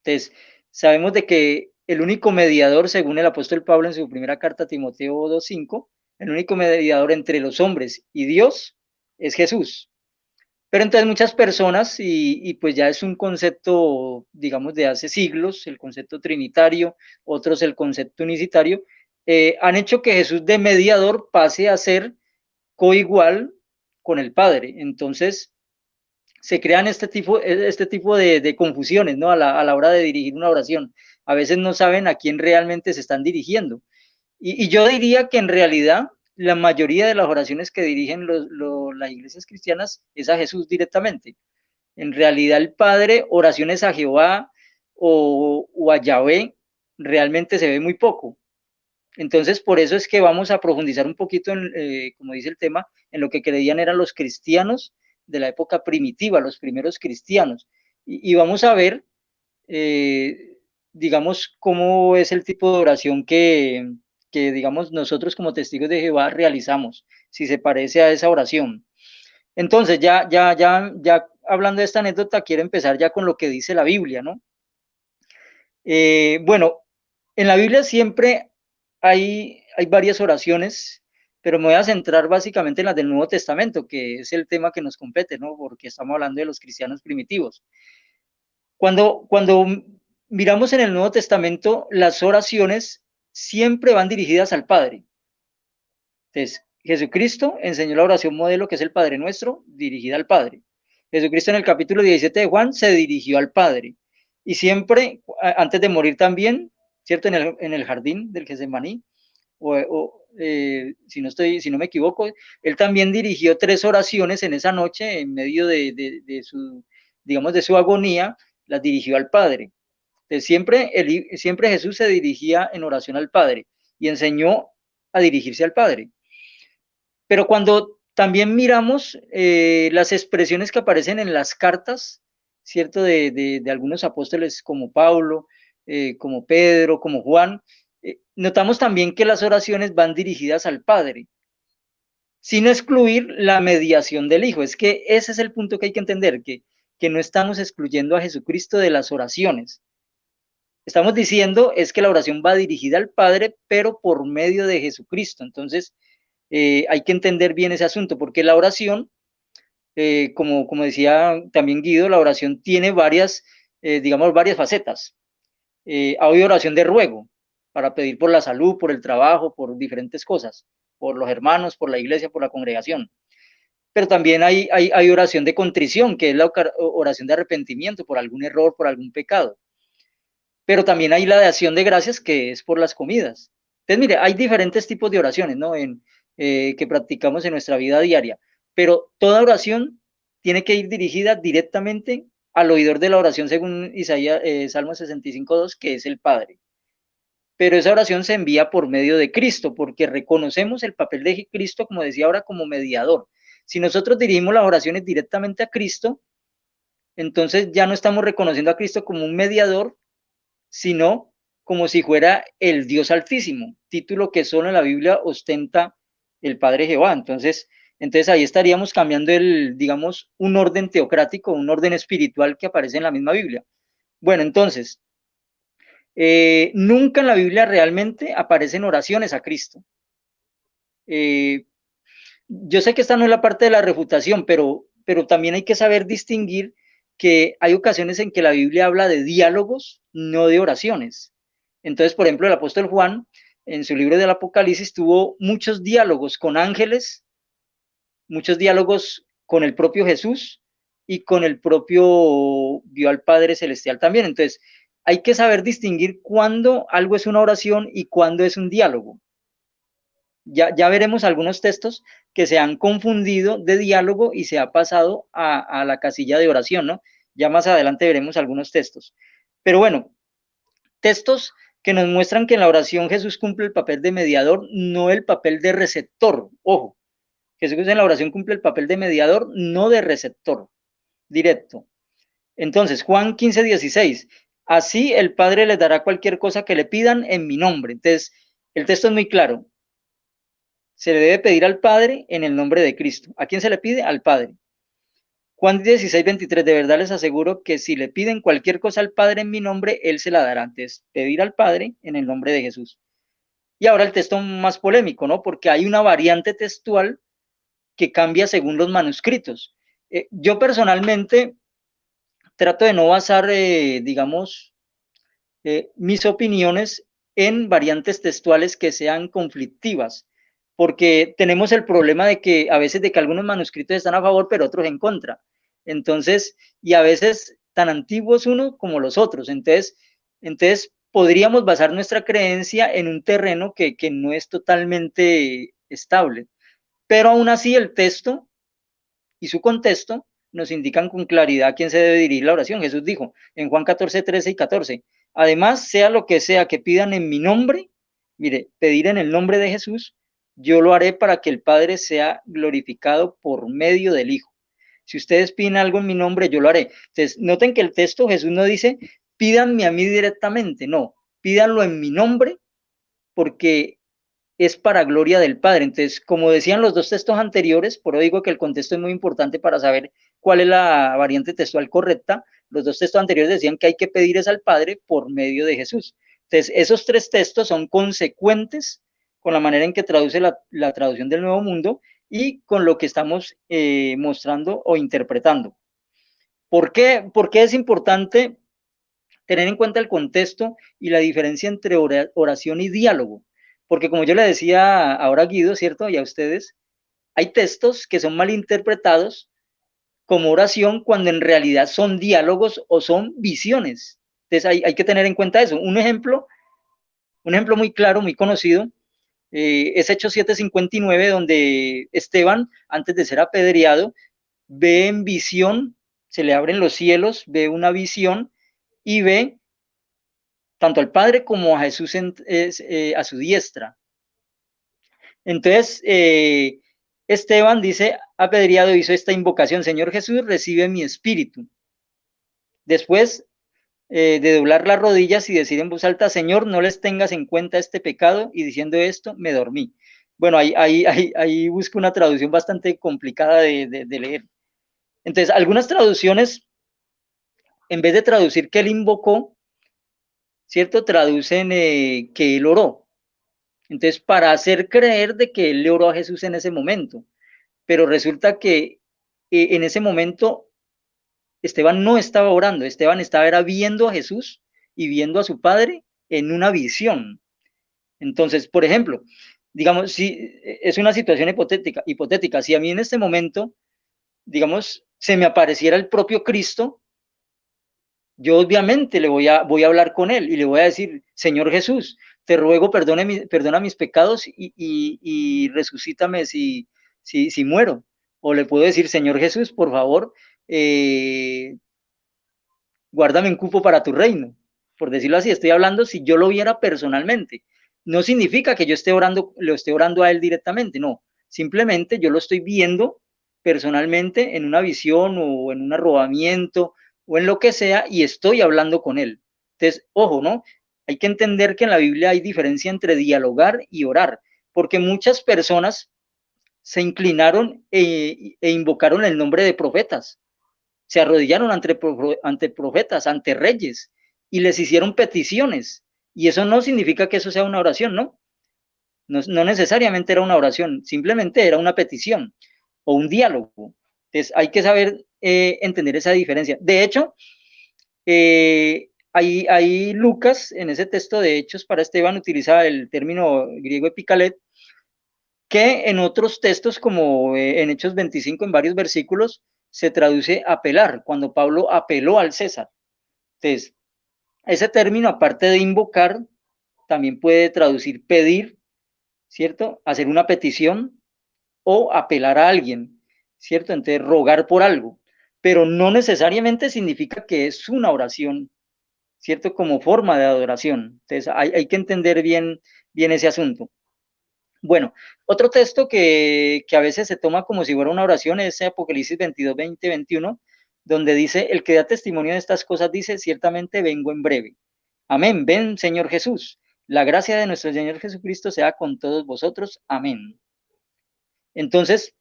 B: Entonces, sabemos de que el único mediador, según el apóstol Pablo en su primera carta a Timoteo 2:5, el único mediador entre los hombres y Dios es Jesús. Pero entonces muchas personas, y pues ya es un concepto, digamos, de hace siglos, el concepto trinitario, otros el concepto unicitario, han hecho que Jesús de mediador pase a ser coigual con el Padre. Entonces, se crean este tipo de confusiones, ¿no? A la hora de dirigir una oración. A veces no saben a quién realmente se están dirigiendo. Y yo diría que en realidad la mayoría de las oraciones que dirigen las iglesias cristianas es a Jesús directamente. En realidad el Padre, oraciones a Jehová o a Yahvé, realmente se ve muy poco. Entonces, por eso es que vamos a profundizar un poquito, como dice el tema, en lo que creían eran los cristianos de la época primitiva, los primeros cristianos. Y vamos a ver, digamos, cómo es el tipo de oración que, digamos, nosotros como testigos de Jehová realizamos, si se parece a esa oración. Entonces, ya hablando de esta anécdota, quiero empezar ya con lo que dice la Biblia, ¿no? Bueno, en la Biblia siempre hay varias oraciones, pero me voy a centrar básicamente en las del Nuevo Testamento, que es el tema que nos compete, ¿no? Porque estamos hablando de los cristianos primitivos. Cuando miramos en el Nuevo Testamento, las oraciones siempre van dirigidas al Padre. Entonces, Jesucristo enseñó la oración modelo, que es el Padre Nuestro, dirigida al Padre. Jesucristo en el capítulo 17 de Juan se dirigió al Padre. Y siempre, antes de morir también, ¿cierto? En el jardín del Getsemaní, si no me equivoco, él también dirigió 3 oraciones en esa noche, en medio de su, digamos, de su agonía, las dirigió al Padre. Entonces, siempre Jesús se dirigía en oración al Padre y enseñó a dirigirse al Padre. Pero cuando también miramos las expresiones que aparecen en las cartas, ¿cierto? De algunos apóstoles como Pablo, como Pedro, como Juan, notamos también que las oraciones van dirigidas al Padre, sin excluir la mediación del Hijo. Es que ese es el punto que hay que entender, que no estamos excluyendo a Jesucristo de las oraciones. Estamos diciendo es que la oración va dirigida al Padre, pero por medio de Jesucristo. Entonces, hay que entender bien ese asunto, porque la oración, como decía también Guido, la oración tiene varias, digamos, varias facetas. Hay oración de ruego, para pedir por la salud, por el trabajo, por diferentes cosas, por los hermanos, por la iglesia, por la congregación. Pero también hay oración de contrición, que es la oración de arrepentimiento por algún error, por algún pecado. Pero también hay la de acción de gracias, que es por las comidas. Entonces, mire, hay diferentes tipos de oraciones, ¿no? Que practicamos en nuestra vida diaria, pero toda oración tiene que ir dirigida directamente al oidor de la oración, según Isaías, Salmo 65:2, que es el Padre. Pero esa oración se envía por medio de Cristo, porque reconocemos el papel de Cristo, como decía ahora, como mediador. Si nosotros dirigimos las oraciones directamente a Cristo, entonces ya no estamos reconociendo a Cristo como un mediador, sino como si fuera el Dios Altísimo, título que solo en la Biblia ostenta el Padre Jehová. Entonces ahí estaríamos cambiando digamos, un orden teocrático, un orden espiritual que aparece en la misma Biblia. Bueno, entonces, nunca en la Biblia realmente aparecen oraciones a Cristo. Yo sé que esta no es la parte de la refutación, pero también hay que saber distinguir que hay ocasiones en que la Biblia habla de diálogos, no de oraciones. Entonces, por ejemplo, el apóstol Juan, en su libro del Apocalipsis, tuvo muchos diálogos con ángeles, muchos diálogos con el propio Jesús y con el propio, vio al Padre Celestial también. Entonces, hay que saber distinguir cuándo algo es una oración y cuándo es un diálogo. Ya veremos algunos textos que se han confundido de diálogo y se ha pasado a la casilla de oración, ¿no? Ya más adelante veremos algunos textos. Pero bueno, textos que nos muestran que en la oración Jesús cumple el papel de mediador, no el papel de receptor. Ojo, Jesús en la oración cumple el papel de mediador, no de receptor directo. Entonces, Juan 15:16, así el Padre les dará cualquier cosa que le pidan en mi nombre. Entonces, el texto es muy claro. Se le debe pedir al Padre en el nombre de Cristo. ¿A quién se le pide? Al Padre. Juan 16:23, de verdad les aseguro que si le piden cualquier cosa al Padre en mi nombre, Él se la dará. Antes, pedir al Padre en el nombre de Jesús. Y ahora el texto más polémico, ¿no? Porque hay una variante textual que cambia según los manuscritos. Yo personalmente trato de no basar, digamos, mis opiniones en variantes textuales que sean conflictivas, porque tenemos el problema de que a veces de que algunos manuscritos están a favor, pero otros en contra. Entonces, y a veces tan antiguos uno como los otros. Entonces podríamos basar nuestra creencia en un terreno que no es totalmente estable. Pero aún así el texto y su contexto nos indican con claridad a quién se debe dirigir la oración. Jesús dijo en Juan 14:13 y 14, además, sea lo que sea que pidan en mi nombre, mire, pedir en el nombre de Jesús, yo lo haré para que el Padre sea glorificado por medio del Hijo. Si ustedes piden algo en mi nombre, yo lo haré. Entonces, noten que el texto Jesús no dice, pídanme a mí directamente, no, pídanlo en mi nombre porque es para gloria del Padre. Entonces, como decían los dos textos anteriores, por eso digo que el contexto es muy importante para saber cuál es la variante textual correcta. Los dos textos anteriores decían que hay que pedir es al Padre por medio de Jesús. Entonces, esos tres textos son consecuentes con la manera en que traduce la traducción del Nuevo Mundo y con lo que estamos mostrando o interpretando. ¿Por qué es importante tener en cuenta el contexto y la diferencia entre oración y diálogo? Porque como yo le decía ahora a Guido, ¿cierto? Y a ustedes, hay textos que son mal interpretados como oración cuando en realidad son diálogos o son visiones. Entonces hay que tener en cuenta eso. Un ejemplo muy claro, muy conocido, es Hechos 7:59, donde Esteban, antes de ser apedreado, ve en visión, se le abren los cielos, ve una visión y ve tanto al Padre como a Jesús a su diestra. Entonces, Esteban dice, apedreado, hizo esta invocación: Señor Jesús, recibe mi espíritu. Después de doblar las rodillas y decir en voz alta, Señor, no les tengas en cuenta este pecado, y diciendo esto, me dormí. Bueno, ahí busco una traducción bastante complicada de leer. Entonces, algunas traducciones, en vez de traducir que él invocó, ¿cierto? Traducen que él oró. Entonces, para hacer creer de que él le oró a Jesús en ese momento. Pero resulta que en ese momento Esteban no estaba orando, Esteban estaba viendo a Jesús y viendo a su Padre en una visión. Entonces, por ejemplo, digamos, si es una situación hipotética, si a mí en este momento, digamos, se me apareciera el propio Cristo, yo obviamente voy a hablar con él y le voy a decir, Señor Jesús, te ruego perdona mis pecados y resucítame si muero. O le puedo decir, Señor Jesús, por favor, guárdame un cupo para tu reino. Por decirlo así, estoy hablando si yo lo viera personalmente. No significa que yo lo esté orando a él directamente, no. Simplemente yo lo estoy viendo personalmente en una visión o en un arrobamiento o en lo que sea y estoy hablando con él. Entonces, ojo, ¿no? Hay que entender que en la Biblia hay diferencia entre dialogar y orar, porque muchas personas se inclinaron e invocaron el nombre de profetas, se arrodillaron ante profetas, ante reyes, y les hicieron peticiones. Y eso no significa que eso sea una oración, ¿no? No necesariamente era una oración, simplemente era una petición o un diálogo. Entonces hay que saber entender esa diferencia. De hecho, ahí Lucas, en ese texto de Hechos para Esteban, utiliza el término griego epikalet, que en otros textos, como en Hechos 25, en varios versículos, se traduce apelar, cuando Pablo apeló al César. Entonces, ese término, aparte de invocar, también puede traducir pedir, ¿cierto? Hacer una petición o apelar a alguien, ¿cierto? Entonces, rogar por algo, pero no necesariamente significa que es una oración, ¿cierto? Como forma de adoración. Entonces, hay que entender bien ese asunto. Bueno, otro texto que a veces se toma como si fuera una oración es Apocalipsis 22, 20, 21, donde dice, el que da testimonio de estas cosas dice, ciertamente vengo en breve. Amén, ven Señor Jesús. La gracia de nuestro Señor Jesucristo sea con todos vosotros. Amén. Entonces,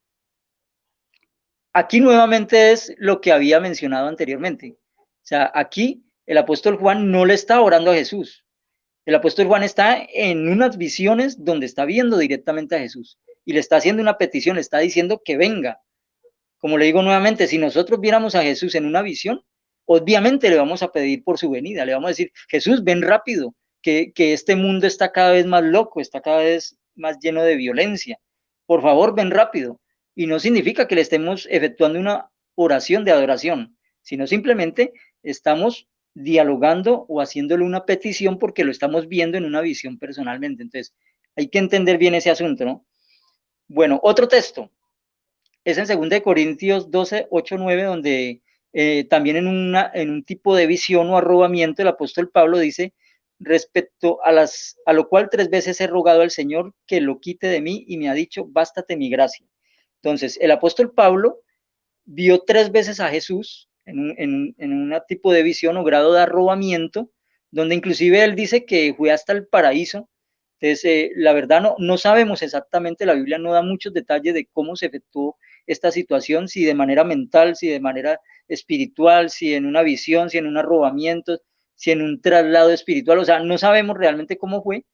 B: aquí nuevamente es lo que había mencionado anteriormente. O sea, aquí el apóstol Juan no le está orando a Jesús. El apóstol Juan está en unas visiones donde está viendo directamente a Jesús y le está haciendo una petición, le está diciendo que venga. Como le digo nuevamente, si nosotros viéramos a Jesús en una visión, obviamente le vamos a pedir por su venida, le vamos a decir, Jesús, ven rápido, que este mundo está cada vez más loco, está cada vez más lleno de violencia. Por favor, ven rápido. Y no significa que le estemos efectuando una oración de adoración, sino simplemente estamos dialogando o haciéndole una petición porque lo estamos viendo en una visión personalmente. Entonces, hay que entender bien ese asunto, ¿no? Bueno, otro texto es en 2 Corintios 12, 8, 9, donde también en un tipo de visión o arrobamiento el apóstol Pablo dice, respecto a lo cual 3 veces he rogado al Señor que lo quite de mí y me ha dicho, bástate mi gracia. Entonces, el apóstol Pablo vio 3 veces a Jesús en un tipo de visión o grado de arrobamiento, donde inclusive él dice que fue hasta el paraíso. Entonces, la verdad no sabemos exactamente, la Biblia no da muchos detalles de cómo se efectuó esta situación, si de manera mental, si de manera espiritual, si en una visión, si en un arrobamiento, si en un traslado espiritual, o sea, no sabemos realmente cómo fue,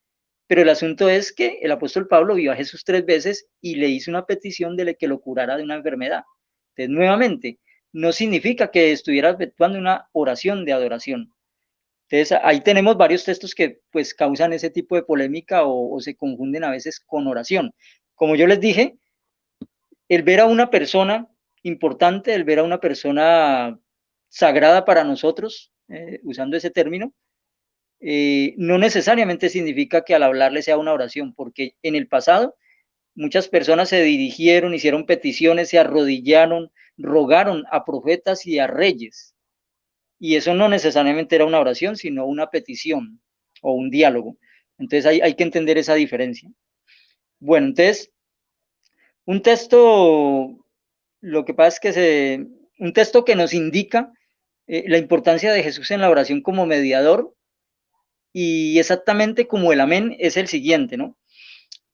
B: pero el asunto es que el apóstol Pablo vio a Jesús 3 veces y le hizo una petición de que lo curara de una enfermedad. Entonces, nuevamente, no significa que estuviera efectuando una oración de adoración. Entonces, ahí tenemos varios textos que pues causan ese tipo de polémica o se confunden a veces con oración. Como yo les dije, el ver a una persona importante, el ver a una persona sagrada para nosotros, usando ese término, no necesariamente significa que al hablarle sea una oración, porque en el pasado muchas personas se dirigieron, hicieron peticiones, se arrodillaron, rogaron a profetas y a reyes. Y eso no necesariamente era una oración, sino una petición o un diálogo. Entonces hay que entender esa diferencia. Bueno, entonces, un texto, lo que pasa es que un texto que nos indica la importancia de Jesús en la oración como mediador y exactamente como el amén es el siguiente, ¿no?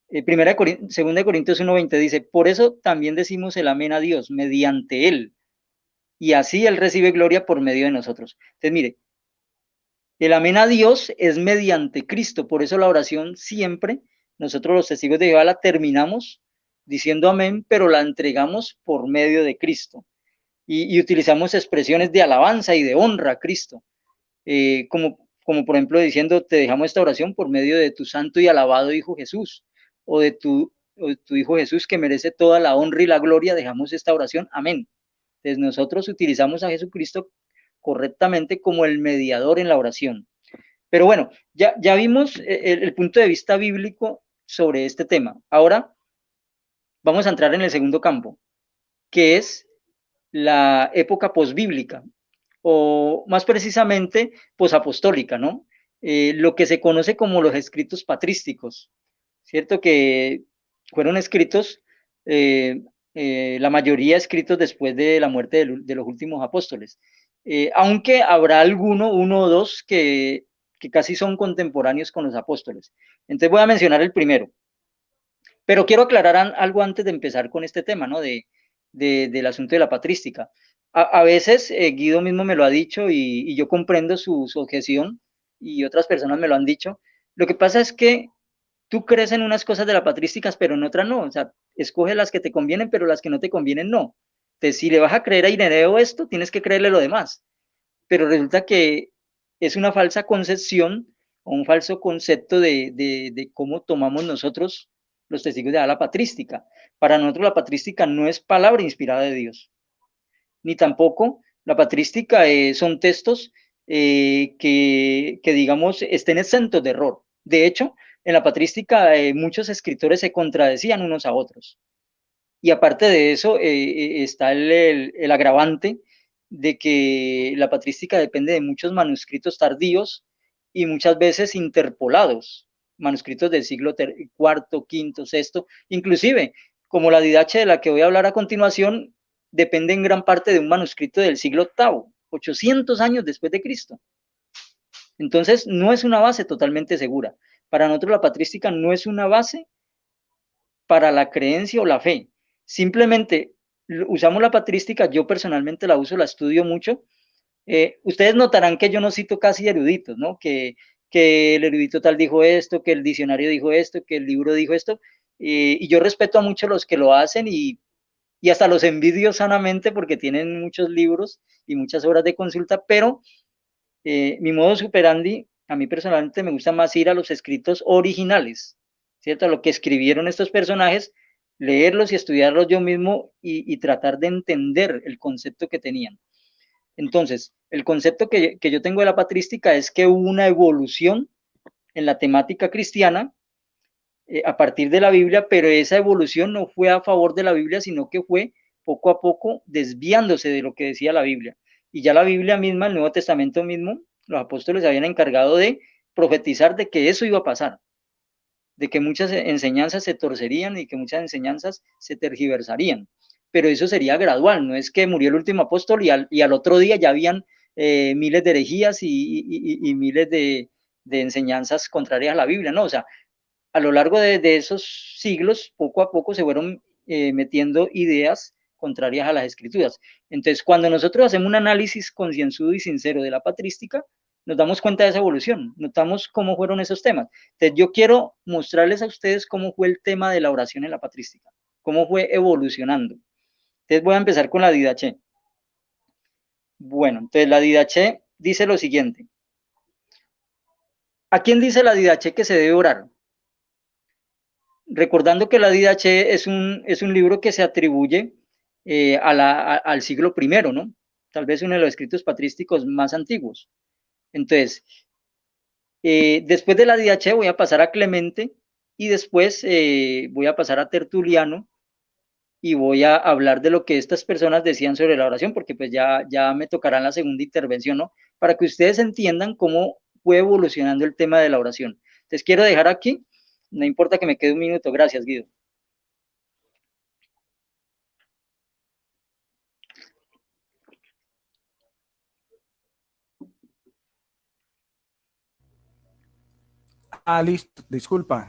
B: Segunda de Corintios 1:20 dice, por eso también decimos el amén a Dios, mediante él, y así él recibe gloria por medio de nosotros. Entonces, mire, el amén a Dios es mediante Cristo, por eso la oración siempre, nosotros los testigos de Jehová la terminamos diciendo amén, pero la entregamos por medio de Cristo. Y utilizamos expresiones de alabanza y de honra a Cristo, como por ejemplo diciendo, te dejamos esta oración por medio de tu santo y alabado Hijo Jesús, o de tu Hijo Jesús que merece toda la honra y la gloria, dejamos esta oración, amén. Entonces nosotros utilizamos a Jesucristo correctamente como el mediador en la oración. Pero bueno, ya vimos el punto de vista bíblico sobre este tema. Ahora vamos a entrar en el segundo campo, que es la época posbíblica, o más precisamente posapostólica, ¿no? Lo que se conoce como los escritos patrísticos, ¿cierto? Que fueron escritos, la mayoría escritos después de la muerte de los últimos apóstoles. Aunque habrá uno o dos que casi son contemporáneos con los apóstoles. Entonces voy a mencionar el primero. Pero quiero aclarar algo antes de empezar con este tema, ¿no? Del asunto de la patrística. A veces Guido mismo me lo ha dicho y yo comprendo su objeción y otras personas me lo han dicho. Lo que pasa es que tú crees en unas cosas de la patrística, pero en otras no. O sea, escoge las que te convienen, pero las que no te convienen no. Entonces, si le vas a creer a Ireneo esto, tienes que creerle lo demás. Pero resulta que es una falsa concepción o un falso concepto de cómo tomamos nosotros los testigos de la patrística. Para nosotros la patrística no es palabra inspirada de Dios, ni tampoco la patrística son textos que, digamos, estén exentos de error. De hecho, en la patrística muchos escritores se contradecían unos a otros. Y aparte de eso, está el agravante de que la patrística depende de muchos manuscritos tardíos y muchas veces interpolados, manuscritos del siglo IV, V, VI, inclusive, como la didache de la que voy a hablar a continuación, depende en gran parte de un manuscrito del siglo VIII, 800 años después de Cristo. Entonces, no es una base totalmente segura. Para nosotros la patrística no es una base para la creencia o la fe. Simplemente usamos la patrística, yo personalmente la uso, la estudio mucho. Ustedes notarán que yo no cito casi eruditos, ¿no? Que el erudito tal dijo esto, que el diccionario dijo esto, que el libro dijo esto, y yo respeto a muchos los que lo hacen y hasta los envidio sanamente porque tienen muchos libros y muchas horas de consulta, pero mi modo superandi, a mí personalmente me gusta más ir a los escritos originales, ¿cierto? A lo que escribieron estos personajes, leerlos y estudiarlos yo mismo y tratar de entender el concepto que tenían. Entonces, el concepto que yo tengo de la patrística es que hubo una evolución en la temática cristiana a partir de la Biblia, pero esa evolución no fue a favor de la Biblia, sino que fue poco a poco desviándose de lo que decía la Biblia. Y ya la Biblia misma, el Nuevo Testamento mismo, los apóstoles habían encargado de profetizar de que eso iba a pasar, de que muchas enseñanzas se torcerían y que muchas enseñanzas se tergiversarían. pero eso sería gradual, no es que murió el último apóstol y al otro día ya habían miles de herejías y miles de enseñanzas contrarias a la Biblia, ¿no? O sea, a lo largo de esos siglos, poco a poco se fueron metiendo ideas contrarias a las escrituras. Entonces, cuando nosotros hacemos un análisis concienzudo y sincero de la patrística, nos damos cuenta de esa evolución, notamos cómo fueron esos temas. Entonces, yo quiero mostrarles a ustedes cómo fue el tema de la oración en la patrística, cómo fue evolucionando. Entonces, voy a empezar con la Didache. Bueno, entonces la Didache dice lo siguiente. ¿A quién dice la Didache que se debe orar? Recordando que la Didache es un libro que se atribuye al siglo I, ¿no? Tal vez uno de los escritos patrísticos más antiguos. Entonces, después de la Didache voy a pasar a Clemente y después voy a pasar a Tertuliano y voy a hablar de lo que estas personas decían sobre la oración, porque pues ya me tocará en la segunda intervención, ¿no? Para que ustedes entiendan cómo fue evolucionando el tema de la oración. Entonces, quiero dejar aquí, no importa que me quede un minuto, gracias, Guido.
A: Ah, listo, disculpa.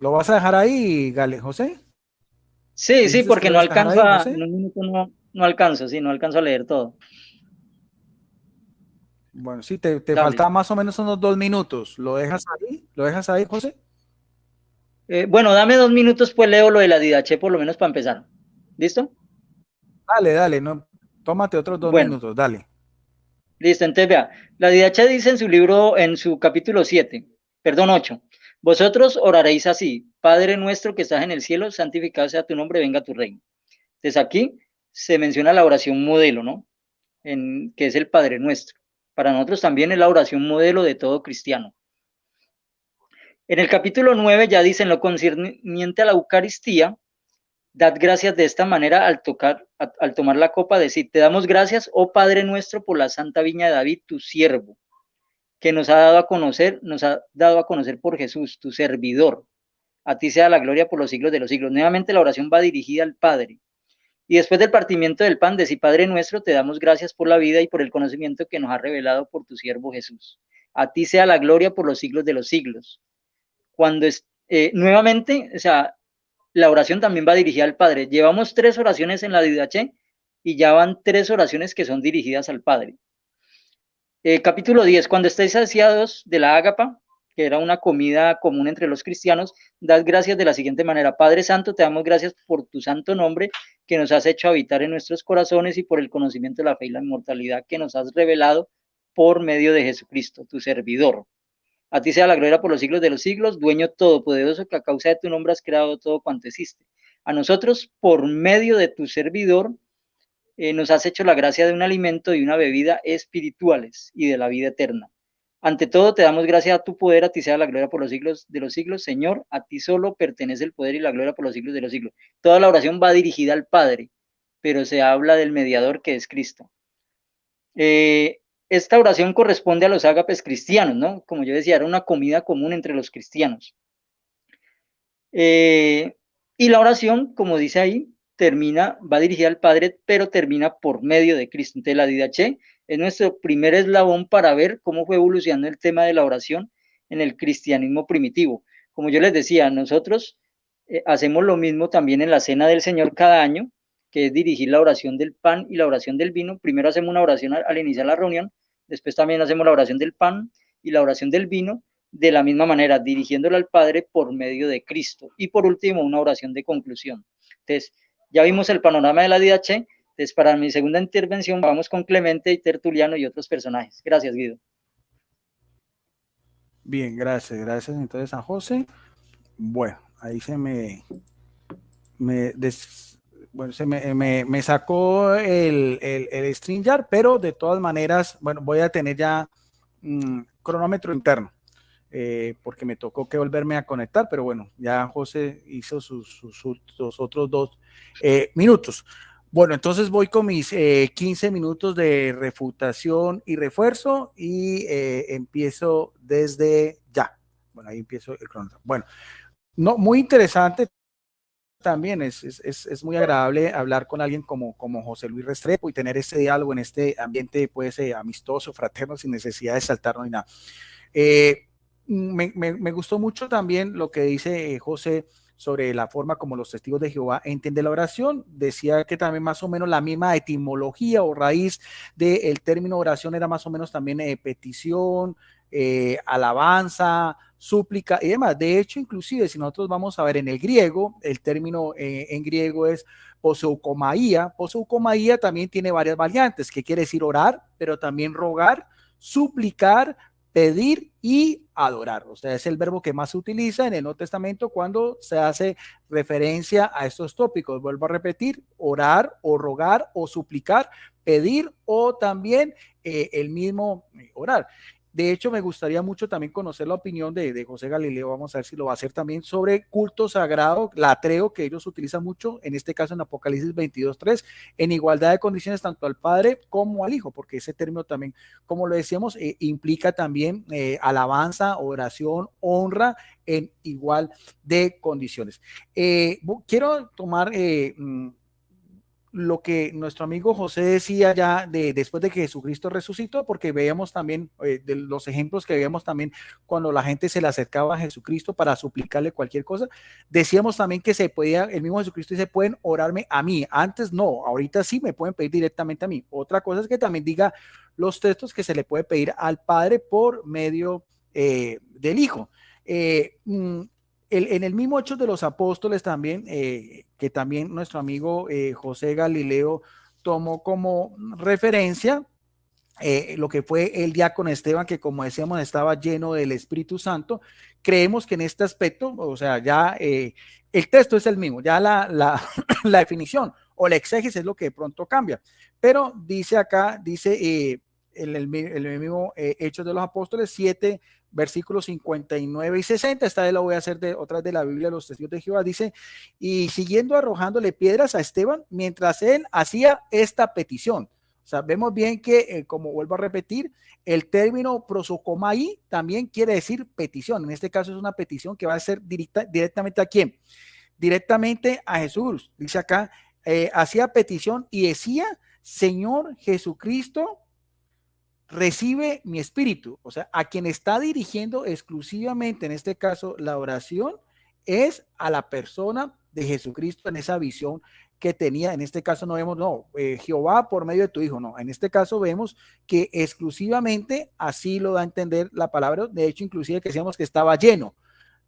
A: ¿Lo vas a dejar ahí, Gale, José?
B: Sí, sí,
A: ¿Dijiste que
B: porque
A: lo
B: no
A: ibas a dejar
B: alcanzo
A: ahí,
B: a,
A: José?
B: en un minuto no alcanzo, sí, no alcanzo a leer todo.
A: Bueno, sí, te
B: Dale.
A: faltaba más o menos unos 2 minutos. ¿Lo dejas ahí? ¿Lo dejas ahí, José?
B: Bueno, dame 2 minutos, pues leo lo de la Didache, por lo menos para empezar. ¿Listo?
A: Dale, dale, no, tómate otros dos
B: Bueno,
A: minutos, dale.
B: listo. Entonces, vea, la Didache dice en su libro, en su capítulo 7, perdón, 8, vosotros oraréis así, Padre nuestro que estás en el cielo, santificado sea tu nombre, venga tu reino. Entonces aquí se menciona la oración modelo, ¿no? Que es el Padre nuestro. Para nosotros también es la oración modelo de todo cristiano. En el capítulo 9 ya dice en lo concerniente a la Eucaristía, dad gracias de esta manera al tomar la copa, decir, te damos gracias, oh Padre nuestro, por la santa viña de David, tu siervo, que nos ha dado a conocer por Jesús, tu servidor. A ti sea la gloria por los siglos de los siglos. Nuevamente la oración va dirigida al Padre. Y después del partimiento del pan, decir, Padre nuestro, te damos gracias por la vida y por el conocimiento que nos ha revelado por tu siervo Jesús. A ti sea la gloria por los siglos de los siglos. Cuando nuevamente, o sea, la oración también va dirigida al Padre. Llevamos 3 oraciones en la Didache y ya van 3 oraciones que son dirigidas al Padre. Capítulo 10. Cuando estéis saciados de la ágapa, que era una comida común entre los cristianos, dad gracias de la siguiente manera. Padre Santo, te damos gracias por tu santo nombre que nos has hecho habitar en nuestros corazones y por el conocimiento de la fe y la inmortalidad que nos has revelado por medio de Jesucristo, tu servidor. A ti sea la gloria por los siglos de los siglos, dueño todopoderoso, que a causa de tu nombre has creado todo cuanto existe. A nosotros, por medio de tu servidor, nos has hecho la gracia de un alimento y una bebida espirituales y de la vida eterna. Ante todo, te damos gracias a tu poder, a ti sea la gloria por los siglos de los siglos. Señor, a ti solo pertenece el poder y la gloria por los siglos de los siglos. Toda la oración va dirigida al Padre, pero se habla del mediador que es Cristo. Esta oración corresponde a los ágapes cristianos, ¿no? Como yo decía, era una comida común entre los cristianos. Y la oración, como dice ahí, va dirigida al Padre, pero termina por medio de Cristo. Entonces la Didache es nuestro primer eslabón para ver cómo fue evolucionando el tema de la oración en el cristianismo primitivo. Como yo les decía, nosotros hacemos lo mismo también en la Cena del Señor cada año, que es dirigir la oración del pan y la oración del vino. Primero hacemos una oración al iniciar la reunión, después también hacemos la oración del pan y la oración del vino, de la misma manera, dirigiéndolo al Padre por medio de Cristo. Y por último, una oración de conclusión. Entonces, ya vimos el panorama de la Didache. Entonces, para mi segunda intervención, vamos con Clemente y Tertuliano y otros personajes. Gracias, Guido.
A: Bien, gracias, gracias entonces a José. Bueno, ahí me, des, bueno, me sacó el StreamYard, pero de todas maneras, bueno, voy a tener ya cronómetro interno. Porque me tocó que volverme a conectar, pero bueno, ya José hizo sus otros 2 minutos. Bueno, entonces voy con mis 15 minutos de refutación y refuerzo y empiezo desde ya. Bueno, ahí empiezo el cronómetro. Bueno, no, muy interesante también es muy agradable hablar con alguien como José Luis Restrepo y tener este diálogo en este ambiente pues amistoso, fraterno, sin necesidad de saltarnos ni nada. Me gustó mucho también lo que dice José sobre la forma como los testigos de Jehová entienden la oración. Decía que también más o menos la misma etimología o raíz del término oración era más o menos también petición, alabanza, súplica y demás. De hecho, inclusive si nosotros vamos a ver en el griego, el término en griego es poseucomaía. Poseucomaía también tiene varias variantes, que quiere decir orar, pero también rogar, suplicar, pedir y adorar. O sea, es el verbo que más se utiliza en el Nuevo Testamento cuando se hace referencia a estos tópicos. Vuelvo a repetir, orar o rogar o suplicar, pedir o también el mismo orar. De hecho, me gustaría mucho también conocer la opinión de José Galileo, vamos a ver si lo va a hacer también, sobre culto sagrado, latreo, que ellos utilizan mucho, en este caso en Apocalipsis 22:3, en igualdad de condiciones tanto al Padre como al Hijo, porque ese término también, como lo decíamos, implica también alabanza, oración, honra en igual de condiciones. Quiero tomar lo que nuestro amigo José decía ya después de que Jesucristo resucitó, porque veíamos también de los ejemplos que veíamos también cuando la gente se le acercaba a Jesucristo para suplicarle cualquier cosa, decíamos también que se podía, el mismo Jesucristo dice, pueden orarme a mí, antes no, ahorita sí me pueden pedir directamente a mí. Otra cosa es que también diga los textos que se le puede pedir al Padre por medio del Hijo. Eh, en el mismo Hechos de los Apóstoles también, que también nuestro amigo José Galileo tomó como referencia lo que fue el diácono Esteban, que como decíamos estaba lleno del Espíritu Santo. Creemos que en este aspecto, o sea, ya el texto es el mismo, ya la definición o la exégesis es lo que de pronto cambia. Pero dice acá, dice el mismo Hechos de los Apóstoles 7, versículos 59 y 60, esta vez la voy a hacer de otras de la Biblia de los Testigos de Jehová, dice, y siguiendo arrojándole piedras a Esteban, mientras él hacía esta petición. O sea, vemos bien que, como vuelvo a repetir, el término prosocomai también quiere decir petición. En este caso es una petición que va a ser directamente a quién? Directamente a Jesús. Dice acá, hacía petición y decía, Señor Jesucristo, recibe mi espíritu. O sea, a quien está dirigiendo exclusivamente, en este caso, la oración, es a la persona de Jesucristo en esa visión que tenía. En este caso no vemos, no, Jehová por medio de tu hijo, no. En este caso vemos que exclusivamente así lo da a entender la palabra. De hecho, inclusive que decíamos que estaba lleno.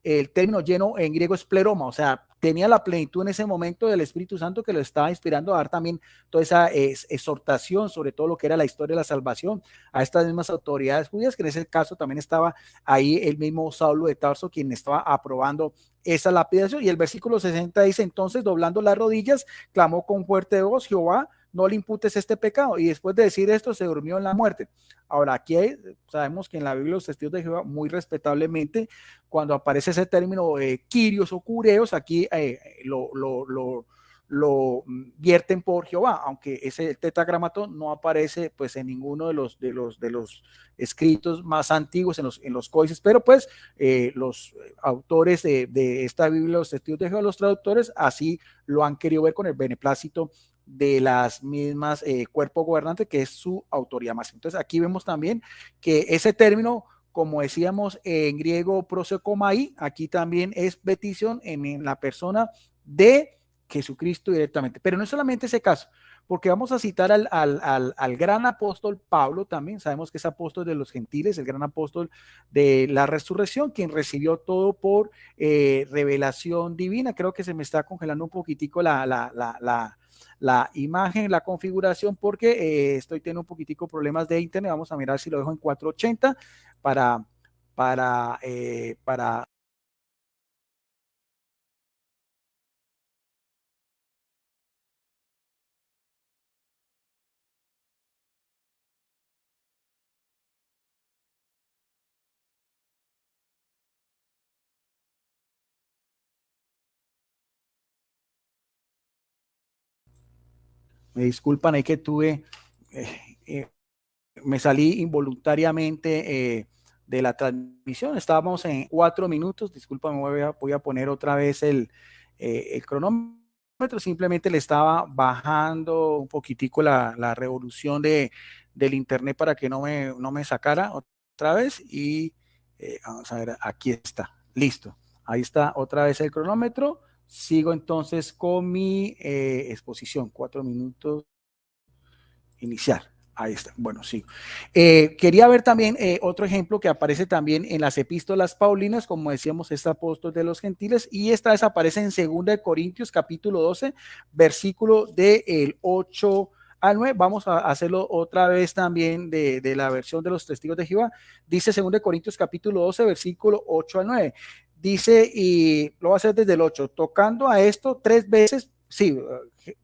A: El término lleno en griego es pleroma, o sea, tenía la plenitud en ese momento del Espíritu Santo que lo estaba inspirando a dar también toda esa exhortación sobre todo lo que era la historia de la salvación a estas mismas autoridades judías, que en ese caso también estaba ahí el mismo Saulo de Tarso quien estaba aprobando esa lapidación. Y el versículo 60 dice, entonces doblando las rodillas, clamó con fuerte voz, Jehová, no le imputes este pecado. Y después de decir esto, se durmió en la muerte. Ahora, aquí sabemos que en la Biblia los testigos de Jehová, muy respetablemente, cuando aparece ese término quirios o cureos, aquí lo vierten por Jehová, aunque ese tetragramaton no aparece pues en ninguno de los escritos más antiguos en los códices, pero pues los autores de esta Biblia, los testigos de Jehová, los traductores, así lo han querido ver con el beneplácito de las mismas cuerpo gobernante, que es su autoridad más. Entonces aquí vemos también que ese término, como decíamos en griego prosecomai, aquí también es petición en la persona de Jesucristo directamente. Pero no es solamente ese caso, porque vamos a citar al gran apóstol Pablo también, sabemos que es apóstol de los gentiles, el gran apóstol de la resurrección, quien recibió todo por revelación divina. Creo que se me está congelando un poquitico la imagen, la configuración, porque estoy teniendo un poquitico problemas de internet. Vamos a mirar si lo dejo en 480 para, para me disculpan, ahí que tuve, eh, eh, me salí involuntariamente de la transmisión. Estábamos en 4 minutos. Disculpa, voy a poner otra vez el cronómetro, simplemente le estaba bajando un poquitico la revolución del internet para que no me sacara otra vez y vamos a ver, aquí está, listo, ahí está otra vez el cronómetro. Sigo entonces con mi exposición, 4 minutos, iniciar. Ahí está. Bueno, sí. Quería ver también otro ejemplo que aparece también en las epístolas paulinas, como decíamos, este apóstol de los gentiles, y esta vez aparece en 2 Corintios, capítulo 12, versículo del 8 al 9. Vamos a hacerlo otra vez también de la versión de los testigos de Jehová. Dice 2 Corintios, capítulo 12, versículo 8 al 9. Dice, y lo voy a hacer desde el 8, tocando a esto 3 veces, sí,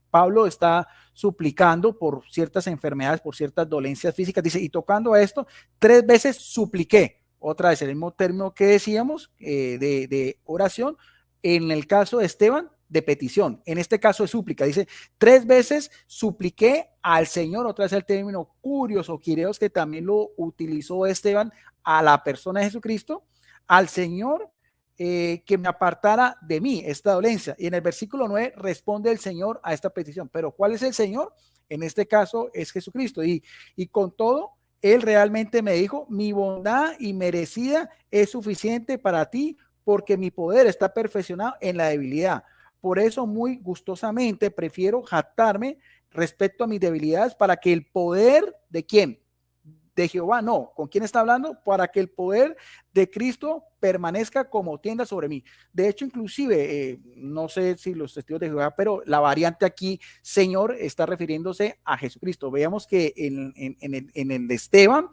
A: Pablo está suplicando por ciertas enfermedades, por ciertas dolencias físicas, dice, y tocando a esto, 3 veces supliqué, otra vez el mismo término que decíamos de oración, en el caso de Esteban, de petición, en este caso de súplica, dice, 3 veces supliqué al Señor, otra vez el término curios o quireos que también lo utilizó Esteban a la persona de Jesucristo, al Señor que me apartara de mí esta dolencia. Y en el versículo 9 responde el Señor a esta petición. Pero ¿cuál es el Señor? En este caso es Jesucristo. Y con todo, Él realmente me dijo, mi bondad inmerecida es suficiente para ti porque mi poder está perfeccionado en la debilidad. Por eso muy gustosamente prefiero jactarme respecto a mis debilidades para que el poder de quién, de Jehová, no. ¿Con quién está hablando? Para que el poder de Cristo permanezca como tienda sobre mí. De hecho, inclusive, no sé si los testigos de Jehová, pero la variante aquí, Señor, está refiriéndose a Jesucristo. Veamos que en el de Esteban,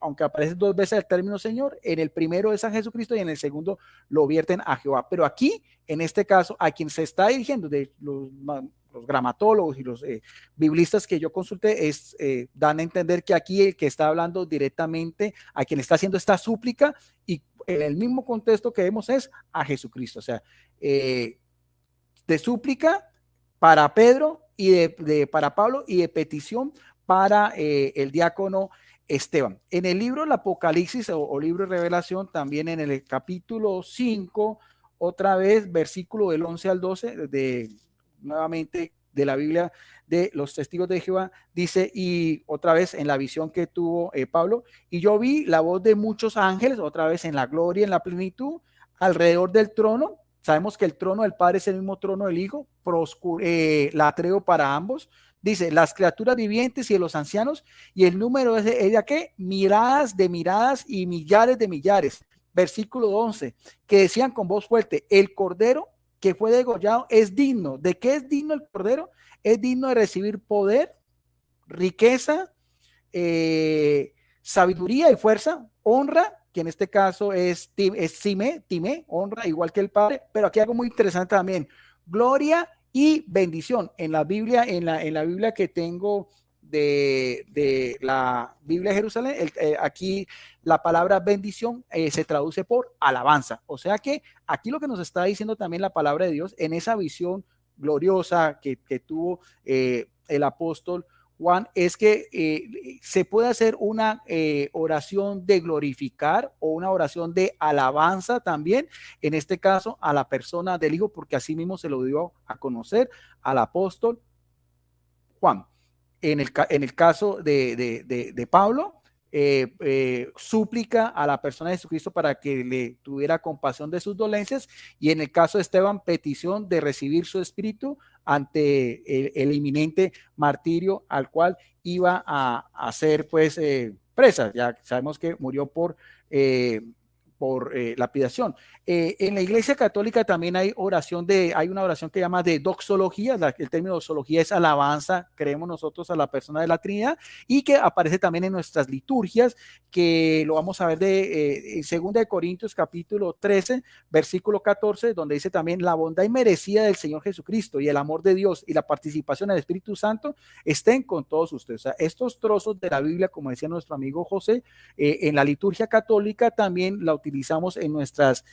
A: aunque aparece 2 veces el término Señor, en el primero es a Jesucristo y en el segundo lo vierten a Jehová. Pero aquí, en este caso, a quien se está dirigiendo de los gramatólogos y los biblistas que yo consulté dan a entender que aquí el que está hablando directamente a quien está haciendo esta súplica y en el mismo contexto que vemos es a Jesucristo, o sea, de súplica para Pedro y para Pablo y de petición para el diácono Esteban. En el libro del Apocalipsis o libro de Revelación, también en el capítulo 5, otra vez, versículo del 11 al 12, nuevamente de la Biblia de los testigos de Jehová, dice, y otra vez en la visión que tuvo Pablo, y yo vi la voz de muchos ángeles, otra vez en la gloria, en la plenitud, alrededor del trono. Sabemos que el trono del Padre es el mismo trono del Hijo, latreo para ambos. Dice, las criaturas vivientes y de los ancianos, y el número es de qué, miradas de miradas y millares de millares. Versículo 11, que decían con voz fuerte, el Cordero que fue degollado es digno. ¿De qué es digno el Cordero? Es digno de recibir poder, riqueza, sabiduría y fuerza, honra, que en este caso es time, honra, igual que el Padre, pero aquí algo muy interesante también, gloria y bendición. En la Biblia, en la Biblia que tengo de la Biblia de Jerusalén, aquí la palabra bendición se traduce por alabanza. O sea que aquí lo que nos está diciendo también la palabra de Dios en esa visión gloriosa que tuvo el apóstol Juan, es que se puede hacer una oración de glorificar o una oración de alabanza también, en este caso a la persona del Hijo, porque así mismo se lo dio a conocer al apóstol Juan. En el caso de Pablo, súplica a la persona de Jesucristo para que le tuviera compasión de sus dolencias, y en el caso de Esteban, petición de recibir su espíritu ante el inminente martirio al cual iba a ser pues presa. Ya sabemos que murió por lapidación. En la Iglesia Católica también hay una oración que llama de doxología. El término doxología es alabanza, creemos nosotros, a la persona de la Trinidad, y que aparece también en nuestras liturgias, que lo vamos a ver en 2 Corintios capítulo 13, versículo 14, donde dice también la bondad inmerecida del Señor Jesucristo y el amor de Dios y la participación del Espíritu Santo estén con todos ustedes. O sea, estos trozos de la Biblia, como decía nuestro amigo José, en la liturgia católica también la utilizamos en nuestras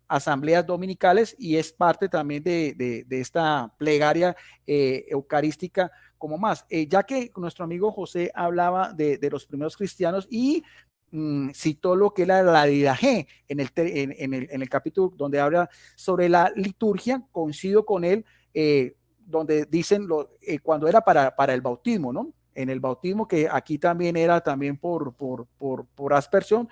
A: asambleas dominicales, y es parte también de esta plegaria eucarística como más. Ya que nuestro amigo José hablaba de los primeros cristianos, y citó lo que era la didaje en el capítulo donde habla sobre la liturgia. Coincido con él, donde dicen cuando era para el bautismo, ¿no? En el bautismo, que aquí también era también por aspersión,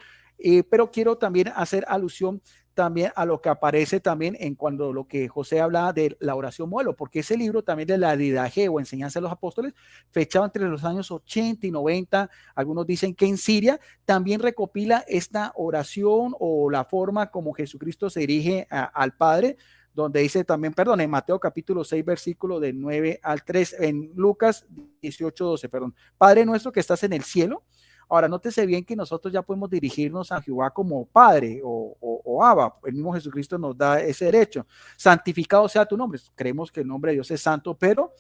A: pero quiero también hacer alusión también a lo que aparece también en cuando lo que José hablaba de la oración modelo, porque ese libro también de la didaje o enseñanza de los apóstoles, fechado entre los años 80 y 90, algunos dicen que en Siria, también recopila esta oración o la forma como Jesucristo se dirige al Padre, donde dice también, perdón, en Mateo capítulo 6, versículo de 9 al 3, en Lucas 18, 12, perdón, Padre nuestro que estás en el cielo. Ahora, nótese bien que nosotros ya podemos dirigirnos a Jehová como Padre o Abba. El mismo Jesucristo nos da ese derecho. Santificado sea tu nombre. Creemos que el nombre de Dios es santo, pero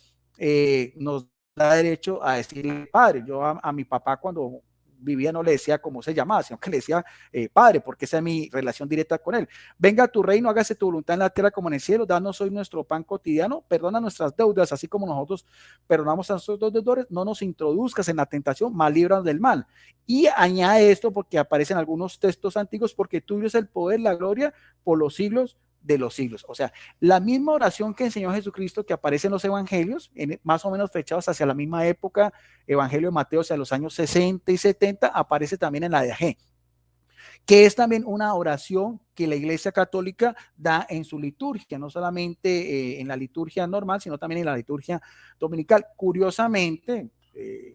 A: nos da derecho a decirle Padre. Yo a mi papá cuando vivía no le decía cómo se llamaba, sino que le decía Padre, porque esa es mi relación directa con él. Venga a tu reino, hágase tu voluntad en la tierra como en el cielo, danos hoy nuestro pan cotidiano, perdona nuestras deudas, así como nosotros perdonamos a nuestros deudores, no nos introduzcas en la tentación, mal líbranos del mal. Y añade esto porque aparecen algunos textos antiguos, porque tuyo es el poder, la gloria por los siglos de los siglos. O sea, la misma oración que enseñó Jesucristo que aparece en los evangelios, más o menos fechados hacia la misma época, Evangelio de Mateo, hacia los años 60 y 70, aparece también en la de G, que es también una oración que la Iglesia Católica da en su liturgia, no solamente en la liturgia normal, sino también en la liturgia dominical. Curiosamente,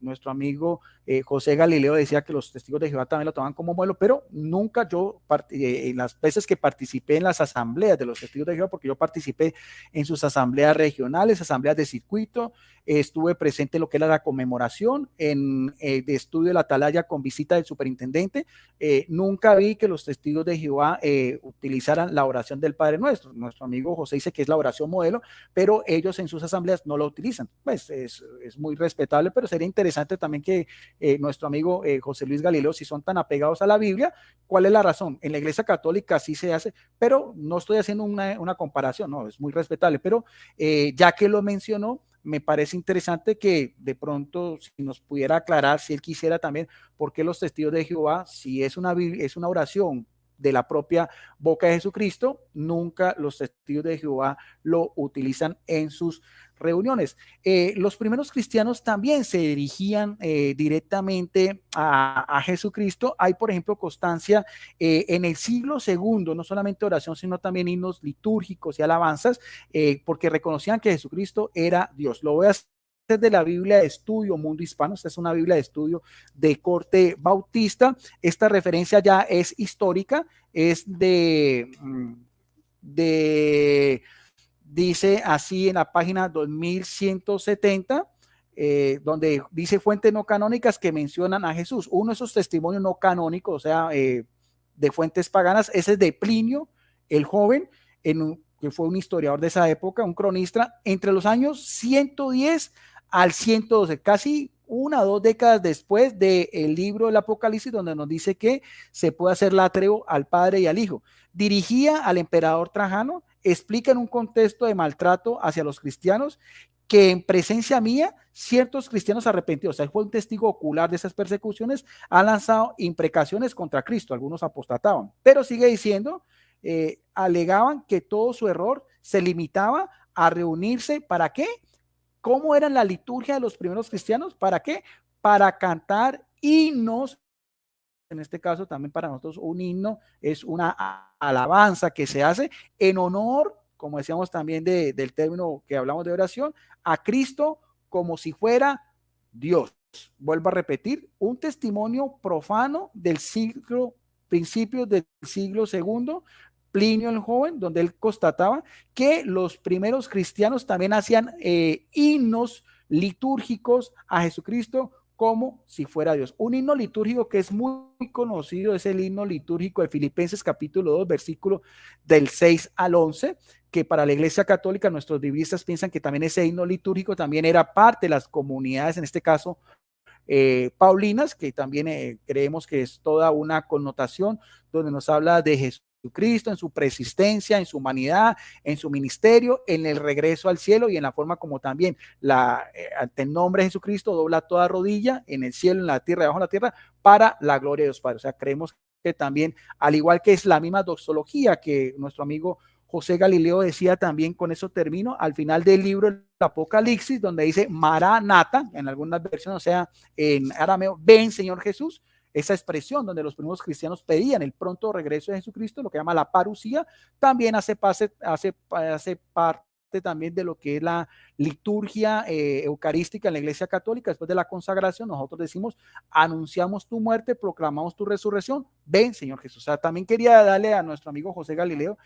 A: nuestro amigo José Galileo decía que los testigos de Jehová también lo toman como modelo, pero nunca yo, en las veces que participé en las asambleas de los testigos de Jehová, porque yo participé en sus asambleas regionales, asambleas de circuito, estuve presente en lo que era la conmemoración de estudio de la atalaya con visita del superintendente, nunca vi que los testigos de Jehová utilizaran la oración del Padre Nuestro. Nuestro amigo José dice que es la oración modelo, pero ellos en sus asambleas no lo utilizan. Pues es muy respetable, pero sería interesante también que nuestro amigo José Luis Galileo, si son tan apegados a la Biblia, ¿cuál es la razón? En la Iglesia Católica sí se hace, pero no estoy haciendo una comparación, no, es muy respetable, pero ya que lo mencionó, me parece interesante que de pronto si nos pudiera aclarar, si él quisiera también, por qué los testigos de Jehová, si es una oración de la propia boca de Jesucristo, nunca los testigos de Jehová lo utilizan en sus reuniones. Los primeros cristianos también se dirigían directamente a Jesucristo. Hay, por ejemplo, constancia en el siglo segundo, no solamente oración, sino también himnos litúrgicos y alabanzas, porque reconocían que Jesucristo era Dios. Lo voy a hacer de la Biblia de Estudio Mundo Hispano. Esta es una Biblia de estudio de corte bautista. Esta referencia ya es histórica, es dice así en la página 2170, donde dice fuentes no canónicas que mencionan a Jesús. Uno de esos testimonios no canónicos, o sea, de fuentes paganas, ese es de Plinio, el joven, que fue un historiador de esa época, un cronista, entre los años 110 al 112, casi 1 o 2 décadas después del libro del Apocalipsis, donde nos dice que se puede hacer latreo al Padre y al Hijo. Dirigía al emperador Trajano, explica en un contexto de maltrato hacia los cristianos que en presencia mía ciertos cristianos arrepentidos, o sea, fue un testigo ocular de esas persecuciones, han lanzado imprecaciones contra Cristo, algunos apostataban, pero sigue diciendo, alegaban que todo su error se limitaba a reunirse, ¿para qué? ¿Cómo era la liturgia de los primeros cristianos? ¿Para qué? Para cantar himnos. En este caso también para nosotros un himno es una alabanza que se hace en honor, como decíamos también del término que hablamos de oración, a Cristo como si fuera Dios. Vuelvo a repetir, un testimonio profano del siglo, principios del siglo segundo, Plinio el joven, donde él constataba que los primeros cristianos también hacían himnos litúrgicos a Jesucristo como si fuera Dios. Un himno litúrgico que es muy conocido es el himno litúrgico de Filipenses capítulo 2, versículo del 6 al 11, que para la Iglesia Católica nuestros biblistas piensan que también ese himno litúrgico también era parte de las comunidades, en este caso paulinas, que también creemos que es toda una connotación donde nos habla de Jesús Jesucristo, en su persistencia, en su humanidad, en su ministerio, en el regreso al cielo y en la forma como también ante el nombre de Jesucristo dobla toda rodilla en el cielo, en la tierra, debajo de la tierra, para la gloria de Dios Padre. O sea, creemos que también, al igual que es la misma doxología que nuestro amigo José Galileo decía también, con eso termino, al final del libro del Apocalipsis, donde dice Maranata, en algunas versiones, o sea, en arameo, ven Señor Jesús, esa expresión donde los primeros cristianos pedían el pronto regreso de Jesucristo, lo que llama la parusía, también hace parte también de lo que es la liturgia eucarística en la Iglesia Católica. Después de la consagración, nosotros decimos, anunciamos tu muerte, proclamamos tu resurrección, ven Señor Jesús. O sea, también quería darle a nuestro amigo José Galileo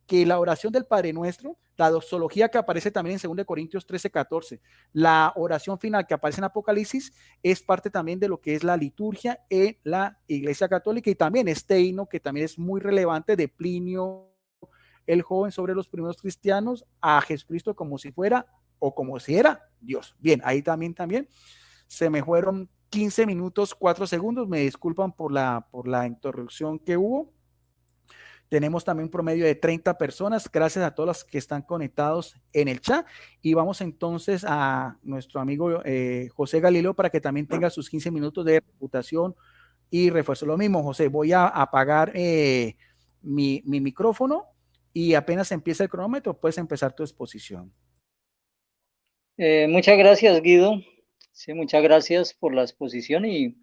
A: que la oración del Padre Nuestro, la doxología que aparece también en 2 Corintios 13:14, la oración final que aparece en Apocalipsis, es parte también de lo que es la liturgia en la Iglesia Católica, y también este himno que también es muy relevante de Plinio el Joven sobre los primeros cristianos, a Jesucristo como si fuera o como si era Dios. Bien, ahí también se me fueron 15 minutos 4 segundos, me disculpan por la interrupción que hubo. Tenemos también un promedio de 30 personas. Gracias a todos los que están conectados en el chat. Y vamos entonces a nuestro amigo José Galileo para que también tenga sus 15 minutos de reputación y refuerzo. Lo mismo, José, voy a apagar mi micrófono y apenas empieza el cronómetro, puedes empezar tu exposición.
B: Muchas gracias, Guido. Sí, muchas gracias por la exposición y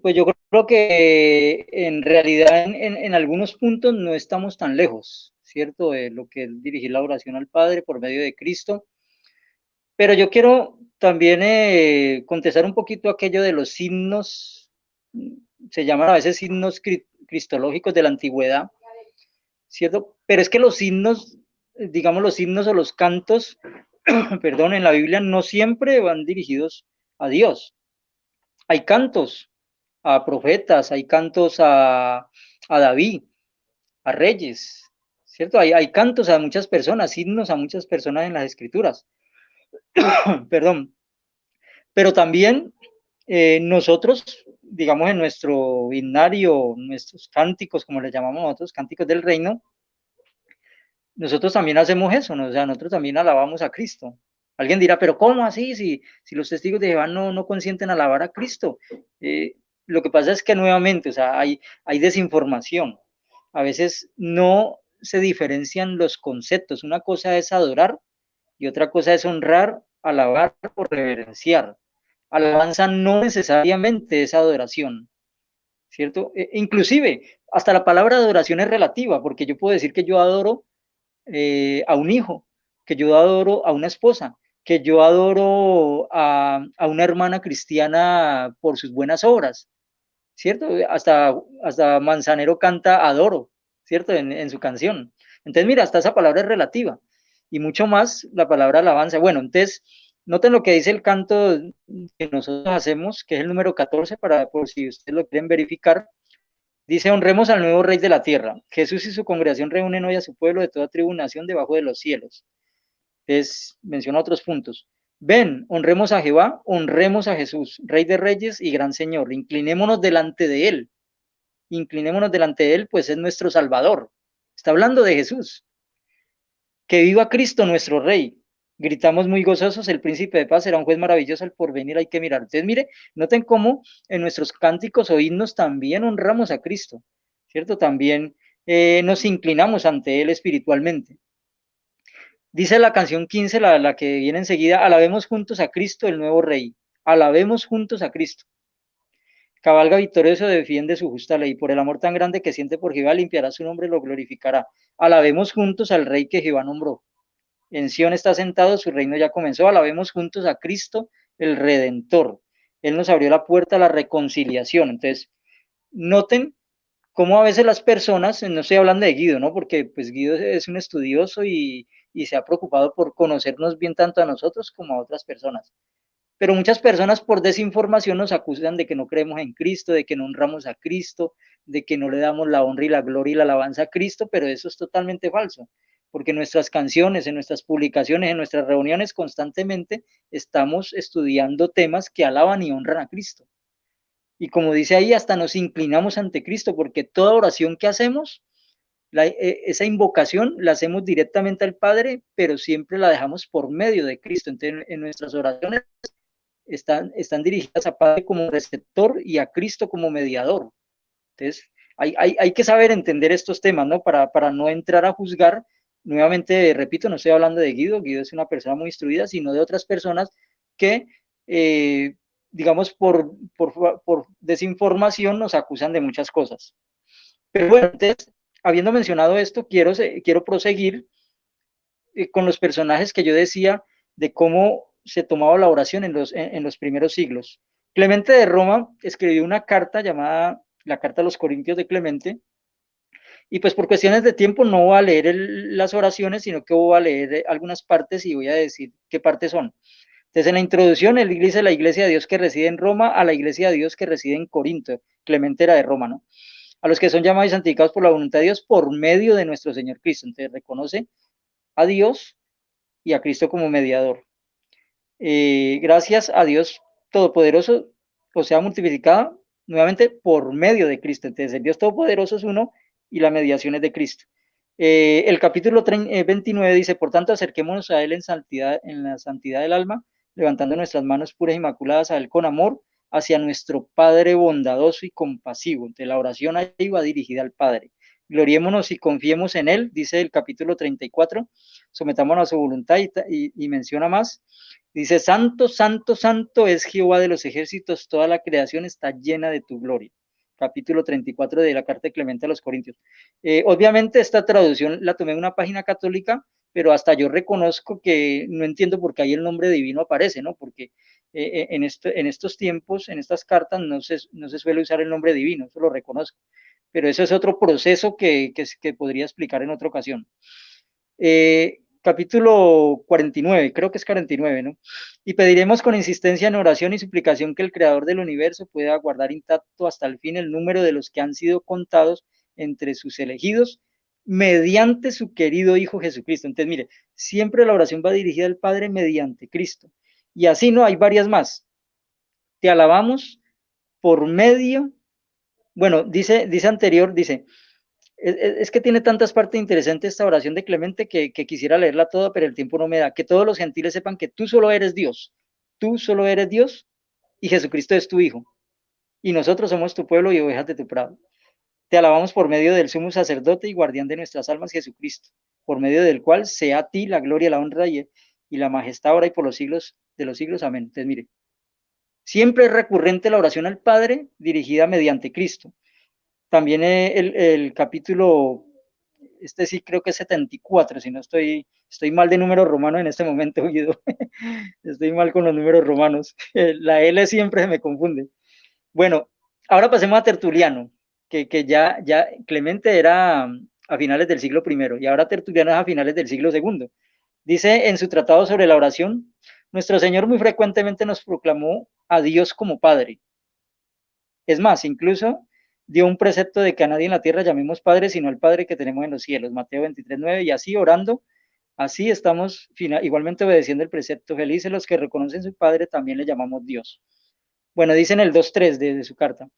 B: pues yo creo que en realidad en algunos puntos no estamos tan lejos, ¿cierto? De lo que es dirigir la oración al Padre por medio de Cristo. Pero yo quiero también contestar un poquito aquello de los signos, se llaman a veces signos cristológicos de la antigüedad, ¿cierto? Pero es que los signos, digamos los signos o los cantos, perdón, en la Biblia no siempre van dirigidos a Dios. Hay cantos a profetas, hay cantos a David, a reyes, ¿cierto? Hay cantos a muchas personas, himnos a muchas personas en las escrituras. Perdón. Pero también nosotros, digamos, en nuestro himnario, nuestros cánticos, como les llamamos nosotros, cánticos del reino, nosotros también hacemos eso, ¿no? O sea, nosotros también alabamos a Cristo. Alguien dirá, pero ¿cómo así? Si los testigos de Jehová no consienten alabar a Cristo. Lo que pasa es que nuevamente, o sea, hay desinformación. A veces no se diferencian los conceptos. Una cosa es adorar y otra cosa es honrar, alabar o reverenciar. Alabanza no necesariamente es adoración, ¿cierto? Inclusive, hasta la palabra adoración es relativa, porque yo puedo decir que yo adoro a un hijo, que yo adoro a una esposa, que yo adoro a una hermana cristiana por sus buenas obras, ¿cierto? Hasta Manzanero canta adoro, ¿cierto? En su canción. Entonces, mira, hasta esa palabra es relativa y mucho más la palabra alabanza. Bueno, entonces, noten lo que dice el canto que nosotros hacemos, que es el número 14, por si ustedes lo quieren verificar. Dice, honremos al nuevo Rey de la tierra. Jesús y su congregación reúnen hoy a su pueblo de toda tribu y nación debajo de los cielos. Entonces, menciona otros puntos. Ven, honremos a Jehová, honremos a Jesús, Rey de reyes y gran Señor. Inclinémonos delante de Él. Inclinémonos delante de Él, pues es nuestro Salvador. Está hablando de Jesús. Que viva Cristo, nuestro Rey. Gritamos muy gozosos, el príncipe de paz será un juez maravilloso, al porvenir hay que mirar. Entonces, mire, noten cómo en nuestros cánticos o himnos también honramos a Cristo, ¿cierto? También nos inclinamos ante Él espiritualmente. Dice la canción 15, la que viene enseguida, alabemos juntos a Cristo, el nuevo Rey. Alabemos juntos a Cristo. Cabalga victorioso, defiende su justa ley. Por el amor tan grande que siente por Jehová, limpiará su nombre y lo glorificará. Alabemos juntos al Rey que Jehová nombró. En Sion está sentado, su reino ya comenzó. Alabemos juntos a Cristo, el Redentor. Él nos abrió la puerta a la reconciliación. Entonces, noten cómo a veces las personas, no estoy hablando de Guido, ¿no? Porque pues Guido es un estudioso y se ha preocupado por conocernos bien tanto a nosotros como a otras personas. Pero muchas personas por desinformación nos acusan de que no creemos en Cristo, de que no honramos a Cristo, de que no le damos la honra y la gloria y la alabanza a Cristo, pero eso es totalmente falso, porque en nuestras canciones, en nuestras publicaciones, en nuestras reuniones constantemente estamos estudiando temas que alaban y honran a Cristo. Y como dice ahí, hasta nos inclinamos ante Cristo, porque toda oración que hacemos Esa invocación la hacemos directamente al Padre, pero siempre la dejamos por medio de Cristo. Entonces, en nuestras oraciones están dirigidas a Padre como receptor y a Cristo como mediador. Entonces, hay que saber entender estos temas, ¿no? Para no entrar a juzgar. Nuevamente, repito, no estoy hablando de Guido es una persona muy instruida, sino de otras personas que, digamos, por desinformación nos acusan de muchas cosas. Pero bueno, entonces, habiendo mencionado esto, quiero proseguir con los personajes que yo decía de cómo se tomaba la oración en los primeros siglos. Clemente de Roma escribió una carta llamada la Carta a los Corintios de Clemente, y pues por cuestiones de tiempo no voy a leer las oraciones, sino que voy a leer algunas partes y voy a decir qué partes son. Entonces, en la introducción, él dice la iglesia de Dios que reside en Roma a la iglesia de Dios que reside en Corinto. Clemente era de Roma, ¿no? A los que son llamados y santificados por la voluntad de Dios por medio de nuestro Señor Cristo. Entonces, reconoce a Dios y a Cristo como mediador. Gracias a Dios Todopoderoso, o sea, multiplicada nuevamente por medio de Cristo. Entonces, el Dios Todopoderoso es uno y la mediación es de Cristo. El capítulo 29 dice, por tanto, acerquémonos a Él en la santidad del alma, levantando nuestras manos puras e inmaculadas a Él con amor, hacia nuestro Padre bondadoso y compasivo. Entonces, la oración ahí va dirigida al Padre. Gloriémonos y confiemos en Él, dice el capítulo 34, sometámonos a su voluntad y menciona más. Dice, santo, santo, santo es Jehová de los ejércitos, toda la creación está llena de tu gloria. Capítulo 34 de la carta de Clemente a los Corintios. Obviamente esta traducción la tomé en una página católica, pero hasta yo reconozco que no entiendo por qué ahí el nombre divino aparece, ¿no? Porque en estos tiempos, en estas cartas, no se suele usar el nombre divino, eso lo reconozco. Pero eso es otro proceso que podría explicar en otra ocasión. Capítulo 49, creo que es 49, ¿no? Y pediremos con insistencia en oración y suplicación que el Creador del universo pueda guardar intacto hasta el fin el número de los que han sido contados entre sus elegidos mediante su querido Hijo Jesucristo. Entonces, mire, siempre la oración va dirigida al Padre mediante Cristo. Y así, ¿no? Hay varias más. Te alabamos por medio, bueno, dice anterior, dice, es que tiene tantas partes interesantes esta oración de Clemente que quisiera leerla toda, pero el tiempo no me da. Que todos los gentiles sepan que tú solo eres Dios y Jesucristo es tu Hijo. Y nosotros somos tu pueblo y ovejas de tu prado. Te alabamos por medio del sumo sacerdote y guardián de nuestras almas, Jesucristo, por medio del cual sea a ti la gloria, la honra y la majestad ahora y por los siglos de los siglos. Amén. Entonces, mire, siempre es recurrente la oración al Padre dirigida mediante Cristo. También el capítulo, este sí creo que es 74, si no estoy mal de números romanos en este momento, Guido. Estoy mal con los números romanos. La L siempre se me confunde. Bueno, ahora pasemos a Tertuliano, que ya Clemente era a finales del siglo I y ahora Tertuliano es a finales del siglo II. Dice en su tratado sobre la oración, nuestro Señor muy frecuentemente nos proclamó a Dios como Padre. Es más, incluso dio un precepto de que a nadie en la tierra llamemos Padre, sino al Padre que tenemos en los cielos, Mateo 23:9, y así orando, así estamos igualmente obedeciendo el precepto. Felices los que reconocen su Padre, también le llamamos Dios. Bueno, dice en el 2:3 de su carta,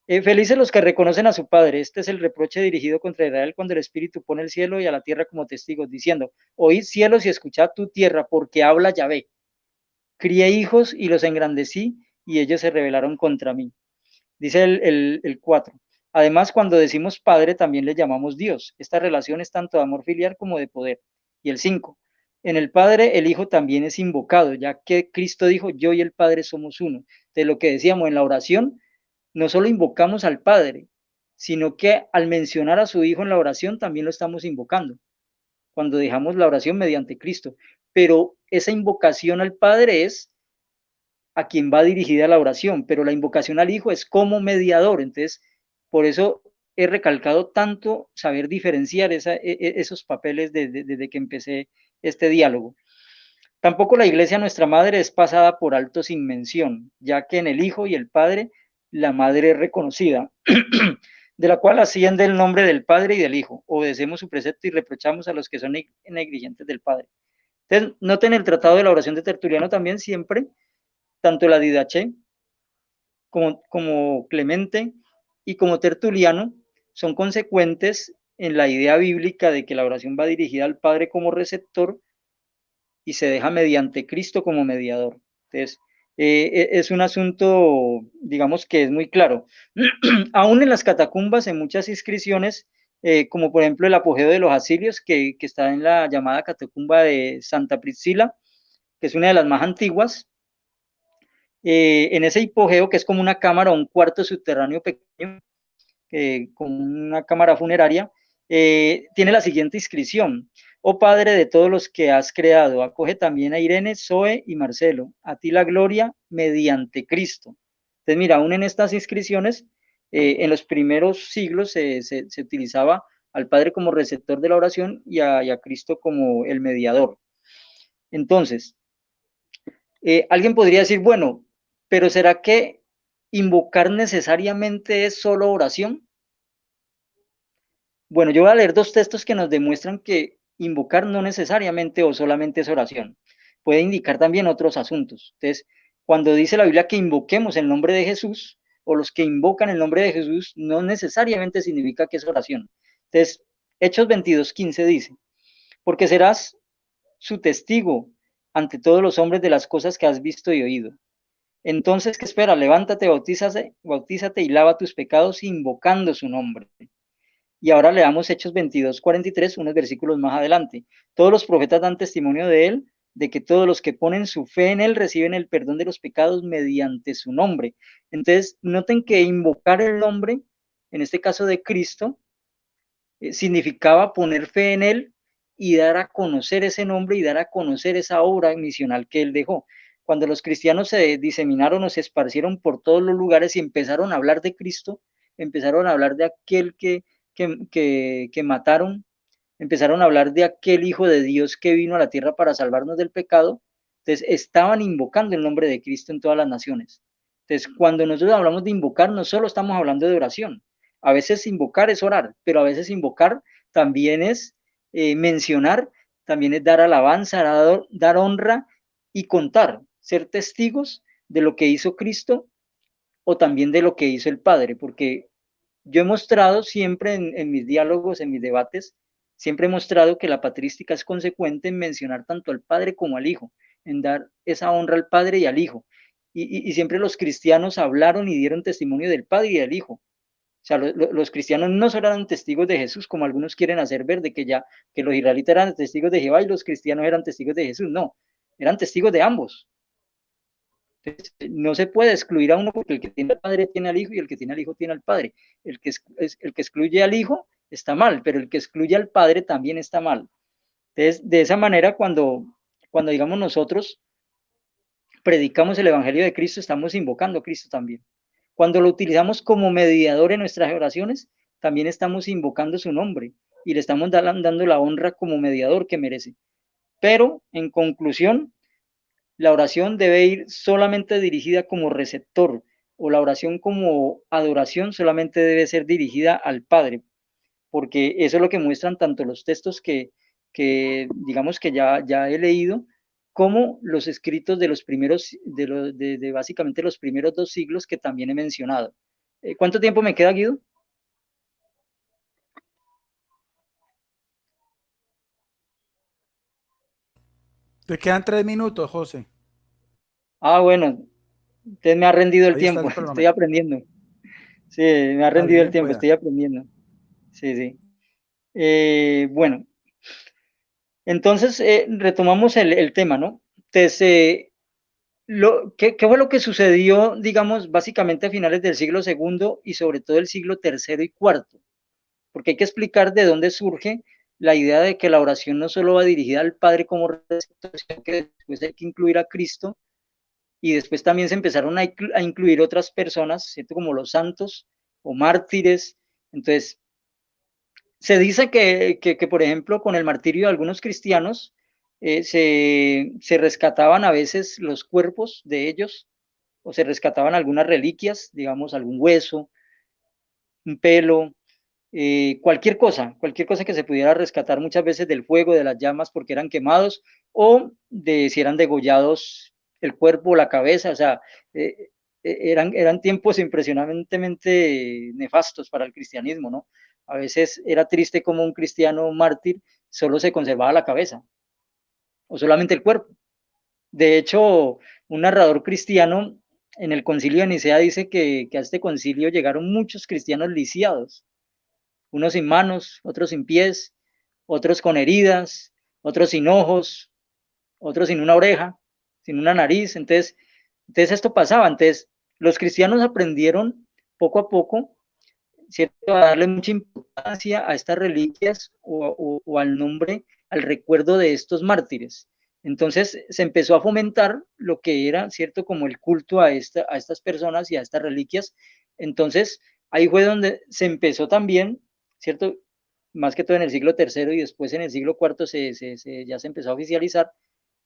B: felices los que reconocen a su Padre, este es el reproche dirigido contra Israel cuando el Espíritu pone el cielo y a la tierra como testigos, diciendo, oíd cielos y escuchad tu tierra, porque habla Yahvé. Crié hijos y los engrandecí, y ellos se rebelaron contra mí. Dice el 4. Además, cuando decimos Padre, también le llamamos Dios. Esta relación es tanto de amor filial como de poder. Y el 5. En el Padre, el Hijo también es invocado, ya que Cristo dijo, yo y el Padre somos uno. De lo que decíamos en la oración, no solo invocamos al Padre, sino que al mencionar a su Hijo en la oración, también lo estamos invocando, cuando dejamos la oración mediante Cristo. Pero esa invocación al Padre es a quien va dirigida la oración, pero la invocación al Hijo es como mediador. Entonces, por eso he recalcado tanto saber diferenciar esos papeles desde que empecé este diálogo. Tampoco la Iglesia, nuestra madre, es pasada por alto sin mención, ya que en el Hijo y el Padre, la madre es reconocida, de la cual asciende el nombre del Padre y del Hijo. Obedecemos su precepto y reprochamos a los que son negligentes del Padre. Entonces, noten el tratado de la oración de Tertuliano también siempre, tanto la Didache como Clemente y como Tertuliano son consecuentes en la idea bíblica de que la oración va dirigida al Padre como receptor y se deja mediante Cristo como mediador. Entonces, es un asunto, digamos que es muy claro. Aún en las catacumbas, en muchas inscripciones, como por ejemplo el apogeo de los asilios, que está en la llamada catacumba de Santa Priscila, que es una de las más antiguas, en ese hipogeo, que es como una cámara o un cuarto subterráneo pequeño, con una cámara funeraria, tiene la siguiente inscripción: oh Padre de todos los que has creado, acoge también a Irene, Zoe y Marcelo, a ti la gloria mediante Cristo. Entonces, mira, aún en estas inscripciones, en los primeros siglos se utilizaba al Padre como receptor de la oración y a Cristo como el mediador. Entonces, alguien podría decir, bueno, pero ¿será que invocar necesariamente es solo oración? Bueno, yo voy a leer dos textos que nos demuestran que invocar no necesariamente o solamente es oración. Puede indicar también otros asuntos. Entonces, cuando dice la Biblia que invoquemos el nombre de Jesús, o los que invocan el nombre de Jesús, no necesariamente significa que es oración. Entonces, Hechos 22:15 dice, porque serás su testigo ante todos los hombres de las cosas que has visto y oído. Entonces, ¿qué espera? Levántate, bautízate y lava tus pecados invocando su nombre. Y ahora leamos Hechos 22:43, unos versículos más adelante. Todos los profetas dan testimonio de él, de que todos los que ponen su fe en él reciben el perdón de los pecados mediante su nombre. Entonces, noten que invocar el nombre, en este caso de Cristo, significaba poner fe en él y dar a conocer ese nombre y dar a conocer esa obra misional que él dejó. Cuando los cristianos se diseminaron o se esparcieron por todos los lugares y empezaron a hablar de Cristo, empezaron a hablar de aquel que mataron, empezaron a hablar de aquel Hijo de Dios que vino a la tierra para salvarnos del pecado, entonces estaban invocando el nombre de Cristo en todas las naciones. Entonces, cuando nosotros hablamos de invocar, no solo estamos hablando de oración. A veces invocar es orar, pero a veces invocar también es mencionar, también es dar alabanza, dar honra y contar, ser testigos de lo que hizo Cristo o también de lo que hizo el Padre, porque yo he mostrado siempre en mis diálogos, en mis debates, siempre he mostrado que la patrística es consecuente en mencionar tanto al Padre como al Hijo, en dar esa honra al Padre y al Hijo. Y siempre los cristianos hablaron y dieron testimonio del Padre y del Hijo. O sea, los cristianos no solo eran testigos de Jesús, como algunos quieren hacer ver, de que los israelitas eran testigos de Jehová y los cristianos eran testigos de Jesús. No, eran testigos de ambos. Entonces, no se puede excluir a uno porque el que tiene al Padre tiene al Hijo y el que tiene al Hijo tiene al Padre. El que excluye al Hijo está mal, pero el que excluye al Padre también está mal. Entonces, de esa manera, cuando digamos nosotros predicamos el Evangelio de Cristo, estamos invocando a Cristo también. Cuando lo utilizamos como mediador en nuestras oraciones, también estamos invocando su nombre y le estamos dando la honra como mediador que merece. Pero, en conclusión, la oración debe ir solamente dirigida como receptor, o la oración como adoración solamente debe ser dirigida al Padre, porque eso es lo que muestran tanto los textos que digamos que ya he leído, como los escritos de los primeros, de básicamente los primeros 2 siglos que también he mencionado. ¿Cuánto tiempo me queda, Guido?
A: Te quedan 3 minutos, José.
B: Ah, bueno, usted me ha rendido el
A: Ahí está
B: tiempo,
A: el
B: estoy
A: cronómetro.
B: aprendiendo. Sí, me ha
A: Está
B: rendido el
A: bien,
B: tiempo,
A: pueda.
B: estoy aprendiendo. Sí, sí. Bueno, entonces retomamos el tema, ¿no? Entonces, ¿qué fue lo que sucedió, digamos, básicamente a finales del siglo segundo y sobre todo el siglo tercero y cuarto? Porque hay que explicar de dónde surge la idea de que la oración no solo va dirigida al Padre como receptor, sino que después hay que incluir a Cristo y después también se empezaron a incluir otras personas, ¿cierto? Como los santos o mártires. Entonces, se dice que, por ejemplo, con el martirio de algunos cristianos, se rescataban a veces los cuerpos de ellos o se rescataban algunas reliquias, digamos, algún hueso, un pelo, cualquier cosa que se pudiera rescatar muchas veces del fuego, de las llamas, porque eran quemados, o de si eran degollados el cuerpo, la cabeza, o sea, eran tiempos impresionantemente nefastos para el cristianismo, ¿no? A veces era triste como un cristiano mártir solo se conservaba la cabeza o solamente el cuerpo. De hecho, un narrador cristiano en el concilio de Nicea dice que a este concilio llegaron muchos cristianos lisiados, unos sin manos, otros sin pies, otros con heridas, otros sin ojos, otros sin una oreja, sin una nariz. Entonces esto pasaba. Entonces los cristianos aprendieron poco a poco, ¿cierto?, a darle mucha importancia a estas reliquias o al nombre, al recuerdo de estos mártires. Entonces se empezó a fomentar lo que era, ¿cierto?, como el culto a estas personas y a estas reliquias. Entonces ahí fue donde se empezó también, ¿cierto?, más que todo en el siglo tercero y después en el siglo cuarto ya se empezó a oficializar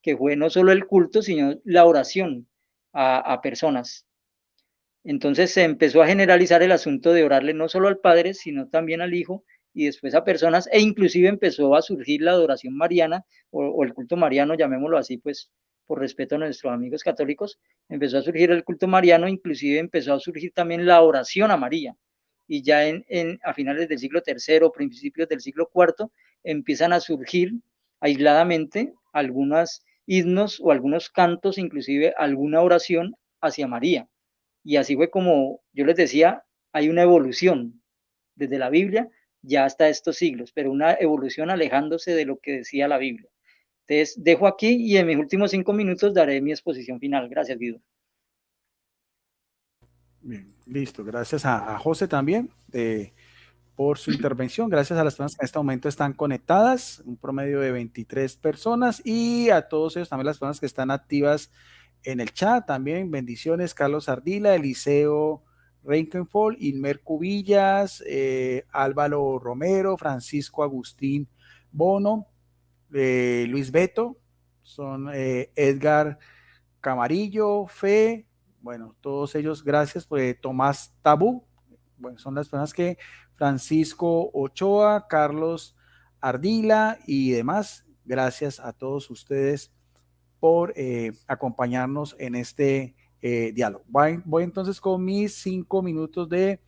B: que fue no solo el culto, sino la oración a personas. Entonces se empezó a generalizar el asunto de orarle no solo al Padre, sino también al Hijo y después a personas, e inclusive empezó a surgir la adoración mariana o el culto mariano, llamémoslo así, pues por respeto a nuestros amigos católicos, empezó a surgir el culto mariano, inclusive empezó a surgir también la oración a María. Y ya a finales del siglo tercero, principios del siglo cuarto, empiezan a surgir aisladamente algunos himnos o algunos cantos, inclusive alguna oración hacia María. Y así fue como yo les decía, hay una evolución desde la Biblia ya hasta estos siglos, pero una evolución alejándose de lo que decía la Biblia. Entonces, dejo aquí y en mis últimos 5 minutos daré mi exposición final. Gracias, Guido.
A: Bien, listo. Gracias a José también por su intervención. Gracias a las personas que en este momento están conectadas, un promedio de 23 personas, y a todos ellos también las personas que están activas en el chat. También bendiciones, Carlos Ardila, Eliseo Reinkenfol, Inmer Cubillas, Álvaro Romero, Francisco Agustín Bono, Luis Beto, son Edgar Camarillo, Fe, bueno, todos ellos, gracias, pues Tomás Tabú, bueno, son las personas que Francisco Ochoa, Carlos Ardila y demás, gracias a todos ustedes por acompañarnos en este diálogo. Voy entonces con mis 5 minutos de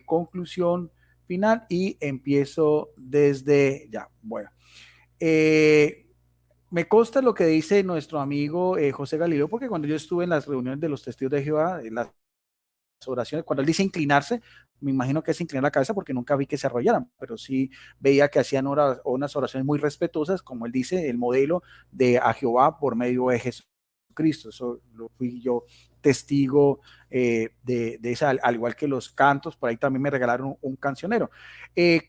A: conclusión final y empiezo desde ya. Bueno, me consta lo que dice nuestro amigo José Galileo, porque cuando yo estuve en las reuniones de los testigos de Jehová, en las oraciones, cuando él dice inclinarse, me imagino que es inclinar la cabeza porque nunca vi que se arrollaran, pero sí veía que hacían unas oraciones muy respetuosas, como él dice, el modelo de a Jehová por medio de Jesucristo. Eso lo fui yo testigo de esa, al igual que los cantos, por ahí también me regalaron un cancionero.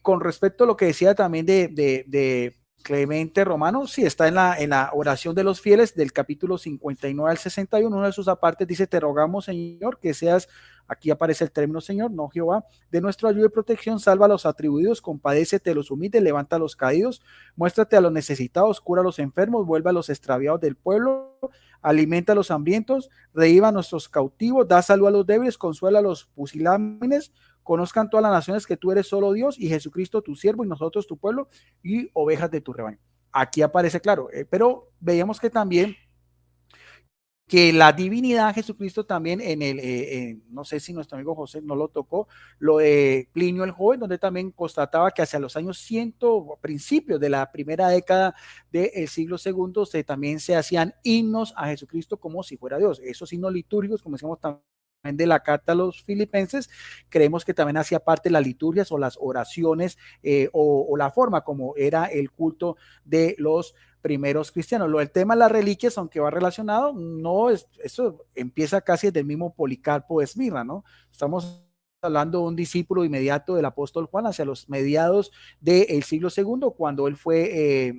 A: Con respecto a lo que decía también de Clemente Romano, sí, está en la oración de los fieles del capítulo 59 al 61, una de sus apartes dice, te rogamos, Señor, que seas, aquí aparece el término Señor, no Jehová, de nuestra ayuda y protección, salva a los atribuidos, compadécete a los humildes, levanta a los caídos, muéstrate a los necesitados, cura a los enfermos, vuelve a los extraviados del pueblo, alimenta a los hambrientos, reviva a nuestros cautivos, da salud a los débiles, consuela a los pusilánimes, conozcan todas las naciones que tú eres solo Dios y Jesucristo tu siervo y nosotros tu pueblo y ovejas de tu rebaño. Aquí aparece claro, pero veíamos que también que la divinidad de Jesucristo también no sé si nuestro amigo José no lo tocó, lo de Plinio el Joven, donde también constataba que hacia los años 100, principios de la primera década del siglo segundo, también se hacían himnos a Jesucristo como si fuera Dios. Esos himnos litúrgicos, como decíamos también, de la carta a los filipenses, creemos que también hacía parte de las liturgias o las oraciones o la forma como era el culto de los primeros cristianos. Lo del tema de las reliquias, aunque va relacionado, no es, eso empieza casi desde el mismo Policarpo de Esmirna, ¿no? Estamos hablando de un discípulo inmediato del apóstol Juan hacia los mediados del siglo segundo, cuando él fue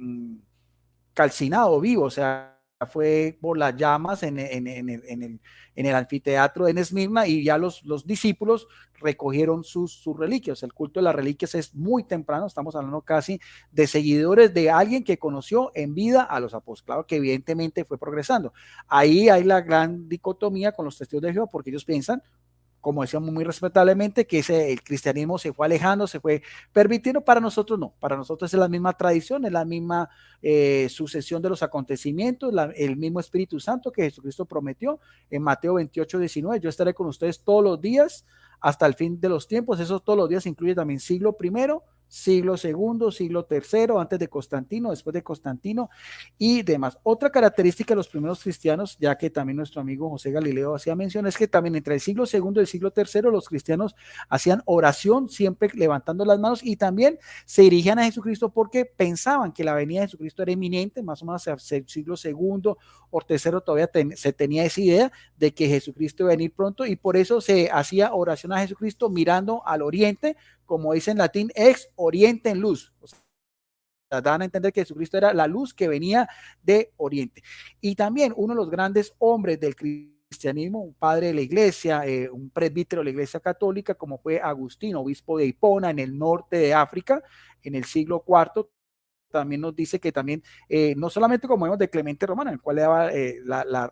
A: calcinado vivo, o sea, fue por las llamas en el anfiteatro en Esmirna y ya los discípulos recogieron sus reliquias. El culto de las reliquias es muy temprano, estamos hablando casi de seguidores de alguien que conoció en vida a los apóstoles, claro que evidentemente fue progresando. Ahí hay la gran dicotomía con los testigos de Jehová porque ellos piensan, como decíamos muy respetablemente, que el cristianismo se fue alejando, se fue permitiendo. Para nosotros no, para nosotros es la misma tradición, es la misma sucesión de los acontecimientos, el mismo Espíritu Santo que Jesucristo prometió en Mateo 28, 19, yo estaré con ustedes todos los días hasta el fin de los tiempos. Eso todos los días incluye también siglo primero, siglo segundo, siglo tercero, antes de Constantino, después de Constantino y demás. Otra característica de los primeros cristianos, ya que también nuestro amigo José Galileo hacía mención, es que también entre el siglo segundo y el siglo tercero los cristianos hacían oración siempre levantando las manos y también se dirigían a Jesucristo porque pensaban que la venida de Jesucristo era inminente, más o menos hacia el siglo segundo o tercero todavía se tenía esa idea de que Jesucristo iba a venir pronto y por eso se hacía oración a Jesucristo mirando al oriente, como dice en latín, ex oriente en luz. O sea, dan a entender que Jesucristo era la luz que venía de oriente. Y también uno de los grandes hombres del cristianismo, un padre de la iglesia, un presbítero de la iglesia católica, como fue Agustín, obispo de Hipona en el norte de África, en el siglo IV, también nos dice que también, no solamente como vemos de Clemente Romano, en el cual le daba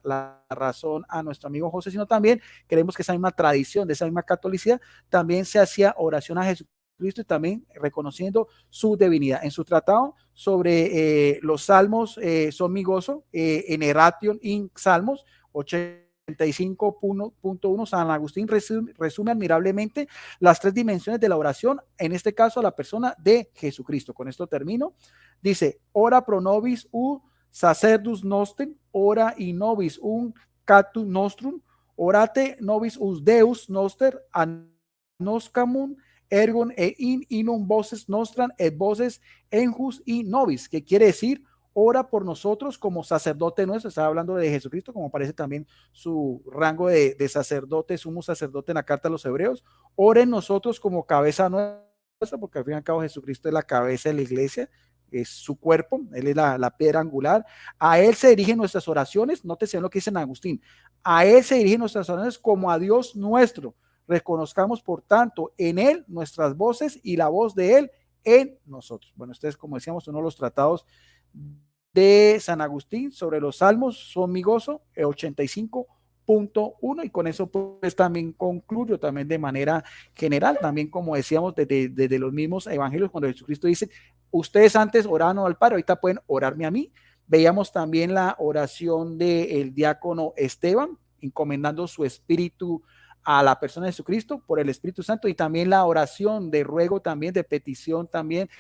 A: la razón a nuestro amigo José, sino también creemos que esa misma tradición, de esa misma catolicidad, también se hacía oración a Jesucristo y también reconociendo su divinidad. En su tratado sobre los salmos son mi gozo, en Eration in Salmos 85.1, San Agustín resume admirablemente las tres dimensiones de la oración, en este caso a la persona de Jesucristo. Con esto termino. Dice, ora pro nobis u sacerdus nostem, ora in nobis un catus nostrum, orate nobis us Deus noster anoscamum ergon e in inum voces nostran et voces enjus y nobis, que quiere decir ora por nosotros como sacerdote nuestro. Estaba hablando de Jesucristo, como aparece también su rango de sacerdote, sumo sacerdote en la carta a los hebreos. Ora en nosotros como cabeza nuestra, porque al fin y al cabo Jesucristo es la cabeza de la iglesia, es su cuerpo, él es la piedra angular. A él se dirigen nuestras oraciones, nótese lo que dice San Agustín, a él se dirigen nuestras oraciones como a Dios nuestro. Reconozcamos, por tanto, en él nuestras voces y la voz de él en nosotros. Bueno, este es, como decíamos, uno de los tratados de San Agustín sobre los salmos, son mi gozo, 85.1, y con eso pues también concluyo también de manera general, también como decíamos desde los mismos evangelios, cuando Jesucristo dice, ustedes antes oraban al Padre, ahorita pueden orarme a mí. Veíamos también la oración del diácono Esteban, encomendando su espíritu a la persona de Jesucristo por el Espíritu Santo, y también la oración de ruego también, de petición también,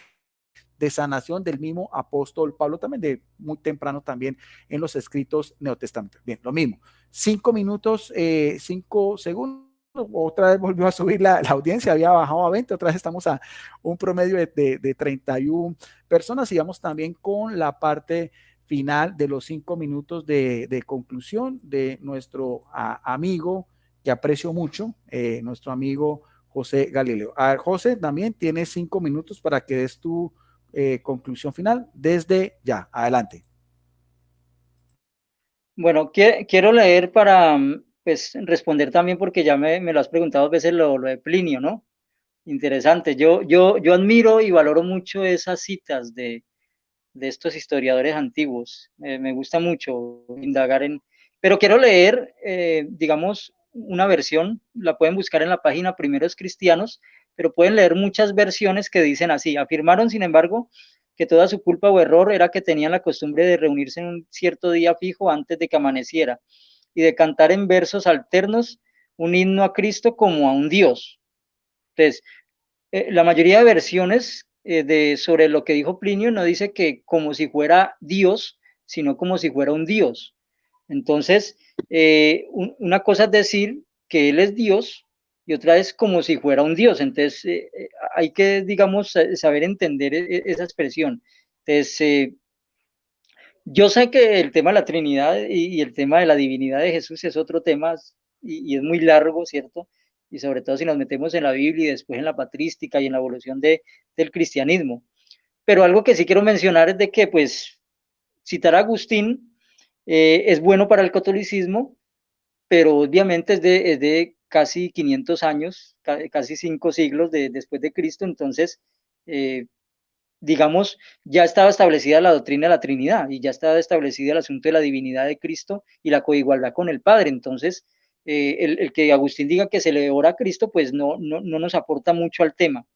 A: de sanación del mismo apóstol Pablo, también de muy temprano también en los escritos neotestamentarios. Bien, lo mismo, 5 minutos, 5 segundos, otra vez volvió a subir la audiencia, había bajado a 20, otra vez estamos a un promedio de 31 personas, y vamos también con la parte final de los 5 minutos de conclusión de nuestro amigo, que aprecio mucho, nuestro amigo José Galileo. A ver, José, también tienes 5 minutos para que des tu conclusión final desde ya. Adelante.
B: Bueno, quiero leer para pues, responder también, porque ya me lo has preguntado a veces lo de Plinio, ¿no? Interesante. Yo admiro y valoro mucho esas citas de estos historiadores antiguos. Me gusta mucho indagar en... Pero quiero leer, digamos, una versión, la pueden buscar en la página Primeros Cristianos, pero pueden leer muchas versiones que dicen así. Afirmaron, sin embargo, que toda su culpa o error era que tenían la costumbre de reunirse en un cierto día fijo antes de que amaneciera y de cantar en versos alternos un himno a Cristo como a un Dios. Entonces, la mayoría de versiones sobre lo que dijo Plinio no dice que como si fuera Dios, sino como si fuera un Dios. Entonces, una cosa es decir que Él es Dios y otra es como si fuera un Dios. Entonces, hay que, digamos, saber entender esa expresión. Entonces, yo sé que el tema de la Trinidad y el tema de la divinidad de Jesús es otro tema y es muy largo, ¿cierto? Y sobre todo si nos metemos en la Biblia y después en la patrística y en la evolución del cristianismo. Pero algo que sí quiero mencionar es de que, pues, citar a Agustín es bueno para el catolicismo, pero obviamente es de casi 500 años, casi 5 siglos después de Cristo, entonces, digamos, ya estaba establecida la doctrina de la Trinidad y ya estaba establecido el asunto de la divinidad de Cristo y la coigualdad con el Padre. Entonces, el que Agustín diga que se le ora a Cristo, pues no nos aporta mucho al tema.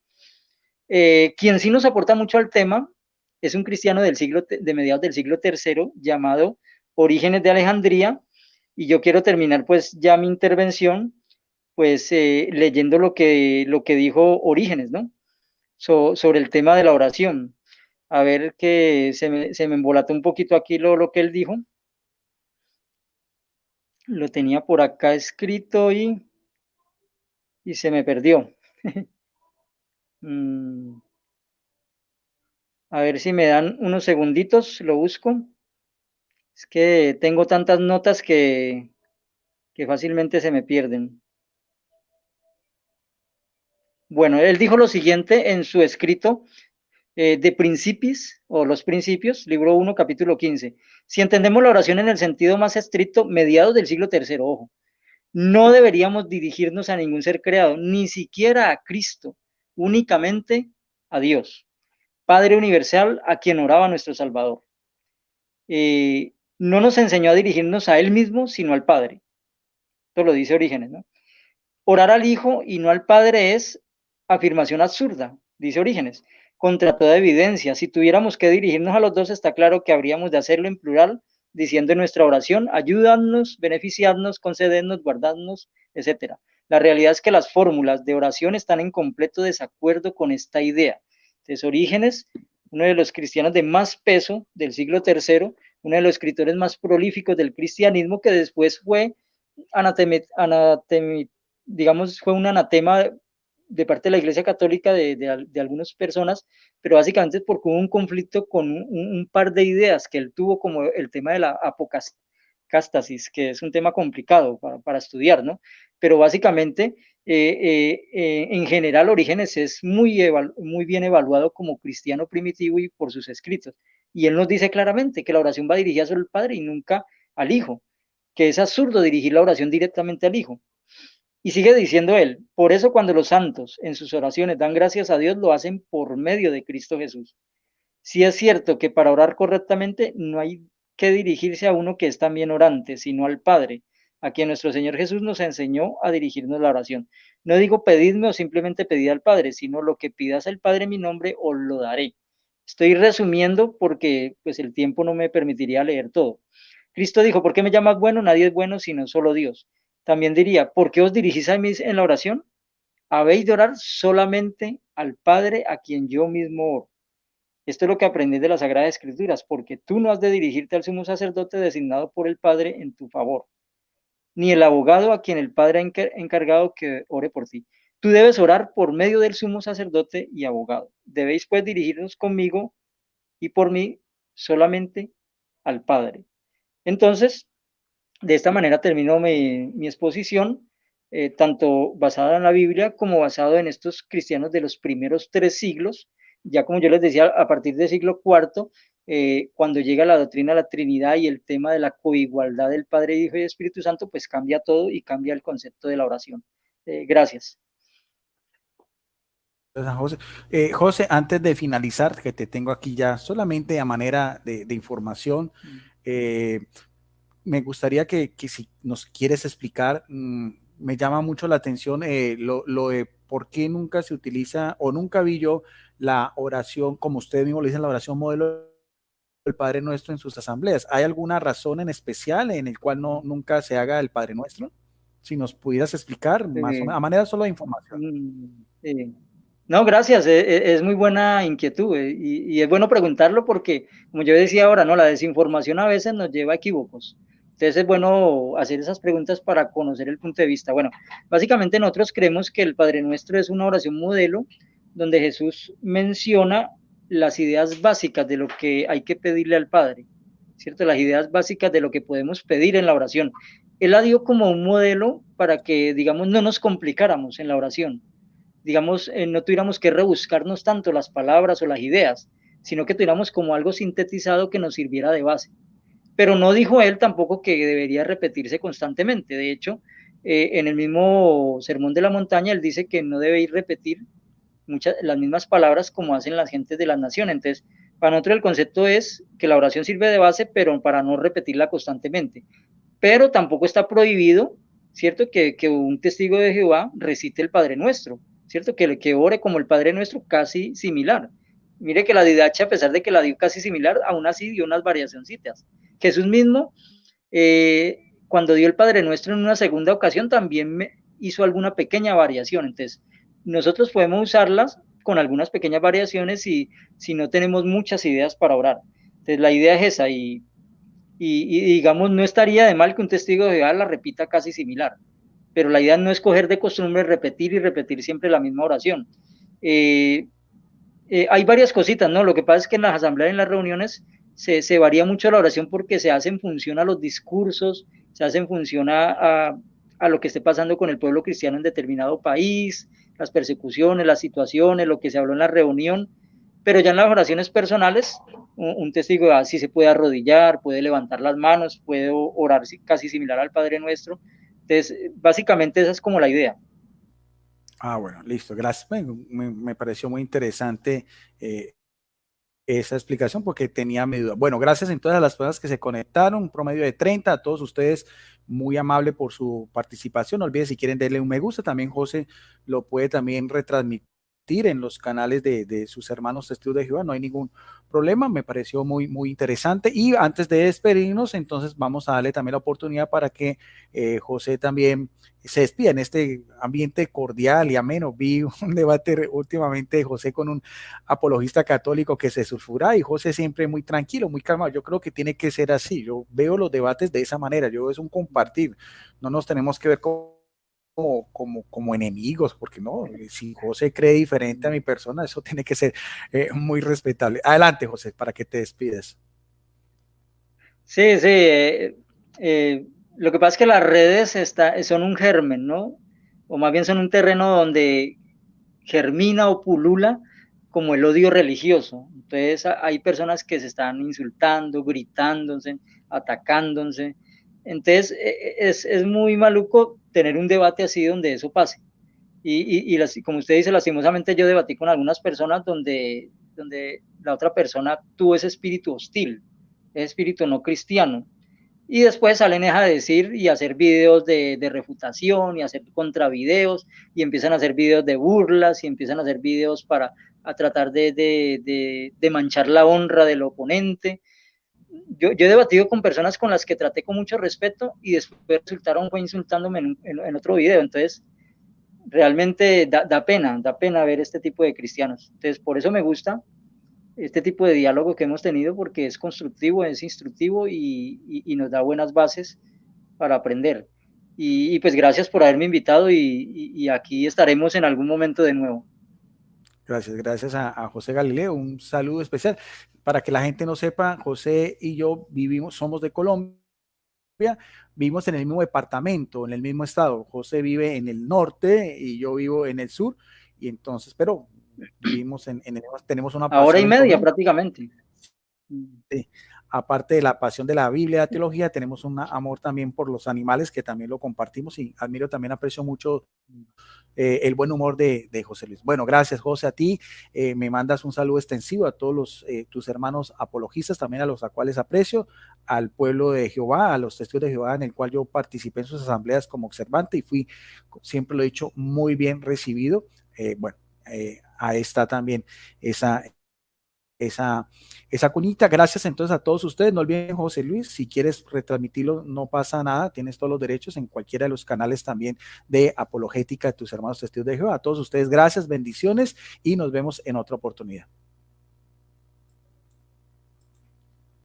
B: Quien sí nos aporta mucho al tema es un cristiano de mediados del siglo III llamado Orígenes de Alejandría, y yo quiero terminar pues ya mi intervención pues leyendo lo que dijo Orígenes, ¿no? Sobre el tema de la oración. A ver que se me embolató un poquito aquí lo que él dijo. Lo tenía por acá escrito y se me perdió. A ver si me dan unos segunditos, lo busco. Es que tengo tantas notas que fácilmente se me pierden. Bueno, él dijo lo siguiente en su escrito de Principis, o Los Principios, libro 1, capítulo 15. Si entendemos la oración en el sentido más estricto, mediados del siglo tercero, ojo, no deberíamos dirigirnos a ningún ser creado, ni siquiera a Cristo, únicamente a Dios, Padre universal, a quien oraba nuestro Salvador. No nos enseñó a dirigirnos a Él mismo, sino al Padre. Esto lo dice Orígenes, ¿no? Orar al Hijo y no al Padre es afirmación absurda, dice Orígenes, contra toda evidencia. Si tuviéramos que dirigirnos a los dos, está claro que habríamos de hacerlo en plural, diciendo en nuestra oración, ayúdanos, beneficiadnos, concedednos, guardadnos, etc. La realidad es que las fórmulas de oración están en completo desacuerdo con esta idea. Entonces, Orígenes, uno de los cristianos de más peso del siglo III, uno de los escritores más prolíficos del cristianismo, que después fue digamos, fue un anatema de parte de la Iglesia Católica de algunas personas, pero básicamente es porque hubo un conflicto con un par de ideas que él tuvo, como el tema de la apocástasis, que es un tema complicado para estudiar, ¿no? Pero básicamente, en general, Orígenes es muy bien evaluado como cristiano primitivo y por sus escritos. Y él nos dice claramente que la oración va dirigida solo al Padre y nunca al Hijo, que es absurdo dirigir la oración directamente al Hijo. Y sigue diciendo él, por eso cuando los santos en sus oraciones dan gracias a Dios, lo hacen por medio de Cristo Jesús. Sí es cierto que para orar correctamente no hay que dirigirse a uno que es también orante, sino al Padre, a quien nuestro Señor Jesús nos enseñó a dirigirnos la oración. No digo pedidme o simplemente pedid al Padre, sino lo que pidas al Padre en mi nombre os lo daré. Estoy resumiendo porque pues el tiempo no me permitiría leer todo. Cristo dijo, ¿por qué me llamas bueno? Nadie es bueno sino solo Dios. También diría, ¿por qué os dirigís a mí en la oración? Habéis de orar solamente al Padre a quien yo mismo oro. Esto es lo que aprendí de las Sagradas Escrituras, porque tú no has de dirigirte al sumo sacerdote designado por el Padre en tu favor, ni el abogado a quien el Padre ha encargado que ore por ti. Tú debes orar por medio del sumo sacerdote y abogado. Debéis pues dirigirnos conmigo y por mí solamente al Padre. Entonces, de esta manera termino mi exposición, tanto basada en la Biblia como basado en estos cristianos de los primeros 3 siglos. Ya como yo les decía, a partir del siglo IV, cuando llega la doctrina de la Trinidad y el tema de la coigualdad del Padre, Hijo y Espíritu Santo, pues cambia todo y cambia el concepto de la oración. Gracias.
A: José. José, antes de finalizar, que te tengo aquí ya solamente a manera de información, eh, me gustaría que si nos quieres explicar, me llama mucho la atención lo de por qué nunca se utiliza o nunca vi yo la oración, como usted mismo le dice, la oración modelo del Padre Nuestro en sus asambleas. ¿Hay alguna razón en especial en el cual nunca se haga el Padre Nuestro? Si nos pudieras explicar más o menos, a manera solo de información.
B: Sí. No, gracias, es muy buena inquietud y es bueno preguntarlo porque, como yo decía ahora, no, la desinformación a veces nos lleva a equívocos. Entonces es bueno hacer esas preguntas para conocer el punto de vista. Bueno, básicamente nosotros creemos que el Padre Nuestro es una oración modelo donde Jesús menciona las ideas básicas de lo que hay que pedirle al Padre, ¿cierto? Las ideas básicas de lo que podemos pedir en la oración. Él la dio como un modelo para que, digamos, no nos complicáramos en la oración, digamos, no tuviéramos que rebuscarnos tanto las palabras o las ideas, sino que tuviéramos como algo sintetizado que nos sirviera de base. Pero no dijo él tampoco que debería repetirse constantemente. De hecho, en el mismo Sermón de la Montaña, él dice que no debe ir repetir las mismas palabras como hacen las gentes de las naciones. Entonces, para nosotros el concepto es que la oración sirve de base, pero para no repetirla constantemente. Pero tampoco está prohibido, ¿cierto? Que un testigo de Jehová recite el Padre Nuestro, ¿cierto? Que ore como el Padre Nuestro, casi similar. Mire que la didacha, a pesar de que la dio casi similar, aún así dio unas variacioncitas. Jesús mismo, cuando dio el Padre Nuestro en una segunda ocasión, también hizo alguna pequeña variación. Entonces, nosotros podemos usarlas con algunas pequeñas variaciones si no tenemos muchas ideas para orar. Entonces, la idea es esa y digamos, no estaría de mal que un testigo de Jehová la repita casi similar, pero la idea no es coger de costumbre repetir y repetir siempre la misma oración. Hay varias cositas, ¿no? Lo que pasa es que en las asambleas, en las reuniones, se varía mucho la oración porque se hace en función a los discursos, se hace en función a lo que esté pasando con el pueblo cristiano en determinado país, las persecuciones, las situaciones, lo que se habló en la reunión, pero ya en las oraciones personales, un testigo así se puede arrodillar, puede levantar las manos, puede orar casi similar al Padre Nuestro. Entonces, básicamente esa es como la idea.
A: Ah, bueno, listo, gracias. Me pareció muy interesante esa explicación porque tenía mi duda. Bueno, gracias entonces a las personas que se conectaron, un promedio de 30, a todos ustedes, muy amable por su participación. No olviden si quieren darle un me gusta, también José lo puede también retransmitir en los canales de sus hermanos testigos de Jehová, no hay ningún problema, me pareció muy interesante. Y antes de despedirnos, entonces vamos a darle también la oportunidad para que José también se despida en este ambiente cordial y ameno. Vi un debate últimamente de José con un apologista católico que se sulfura y José siempre muy tranquilo, muy calmado. Yo creo que tiene que ser así. Yo veo los debates de esa manera. Yo es un compartir. No nos tenemos que ver como enemigos, porque no, si José cree diferente a mi persona, eso tiene que ser muy respetable. Adelante, José, para que te despides.
B: Sí, sí. Lo que pasa es que las redes son un germen, ¿no? O más bien son un terreno donde germina o pulula como el odio religioso. Entonces hay personas que se están insultando, gritándose, atacándose. Entonces es muy maluco tener un debate así donde eso pase. Como usted dice, lastimosamente yo debatí con algunas personas donde la otra persona tuvo ese espíritu hostil, ese espíritu no cristiano. Y después salen a decir y hacer videos de refutación y hacer contravideos y empiezan a hacer videos de burlas y empiezan a hacer videos para tratar de manchar la honra del oponente. Yo he debatido con personas con las que traté con mucho respeto y después resultaron fue insultándome en otro video. Entonces, realmente da pena ver este tipo de cristianos. Entonces, por eso me gusta este tipo de diálogo que hemos tenido porque es constructivo, es instructivo y nos da buenas bases para aprender. Pues gracias por haberme invitado y aquí estaremos en algún momento de nuevo.
A: Gracias a José Galileo, un saludo especial. Para que la gente no sepa, José y yo somos de Colombia, vivimos en el mismo departamento, en el mismo estado. José vive en el norte y yo vivo en el sur, y entonces, pero vivimos tenemos una
B: Hora y
A: pasión en
B: media
A: común.
B: prácticamente.
A: Sí. Aparte de la pasión de la Biblia, de la teología, tenemos un amor también por los animales que también lo compartimos y admiro, también aprecio mucho el buen humor de José Luis. Bueno, gracias José a ti, me mandas un saludo extensivo a todos tus hermanos apologistas, también a los cuales aprecio, al pueblo de Jehová, a los testigos de Jehová en el cual yo participé en sus asambleas como observante y fui, siempre lo he dicho, muy bien recibido. Bueno, ahí está también esa cuñita. Gracias entonces a todos ustedes. No olviden, José Luis, si quieres retransmitirlo, no pasa nada, tienes todos los derechos en cualquiera de los canales también de apologética de tus hermanos testigos de Jehová. A todos ustedes, gracias, bendiciones y nos vemos en otra oportunidad.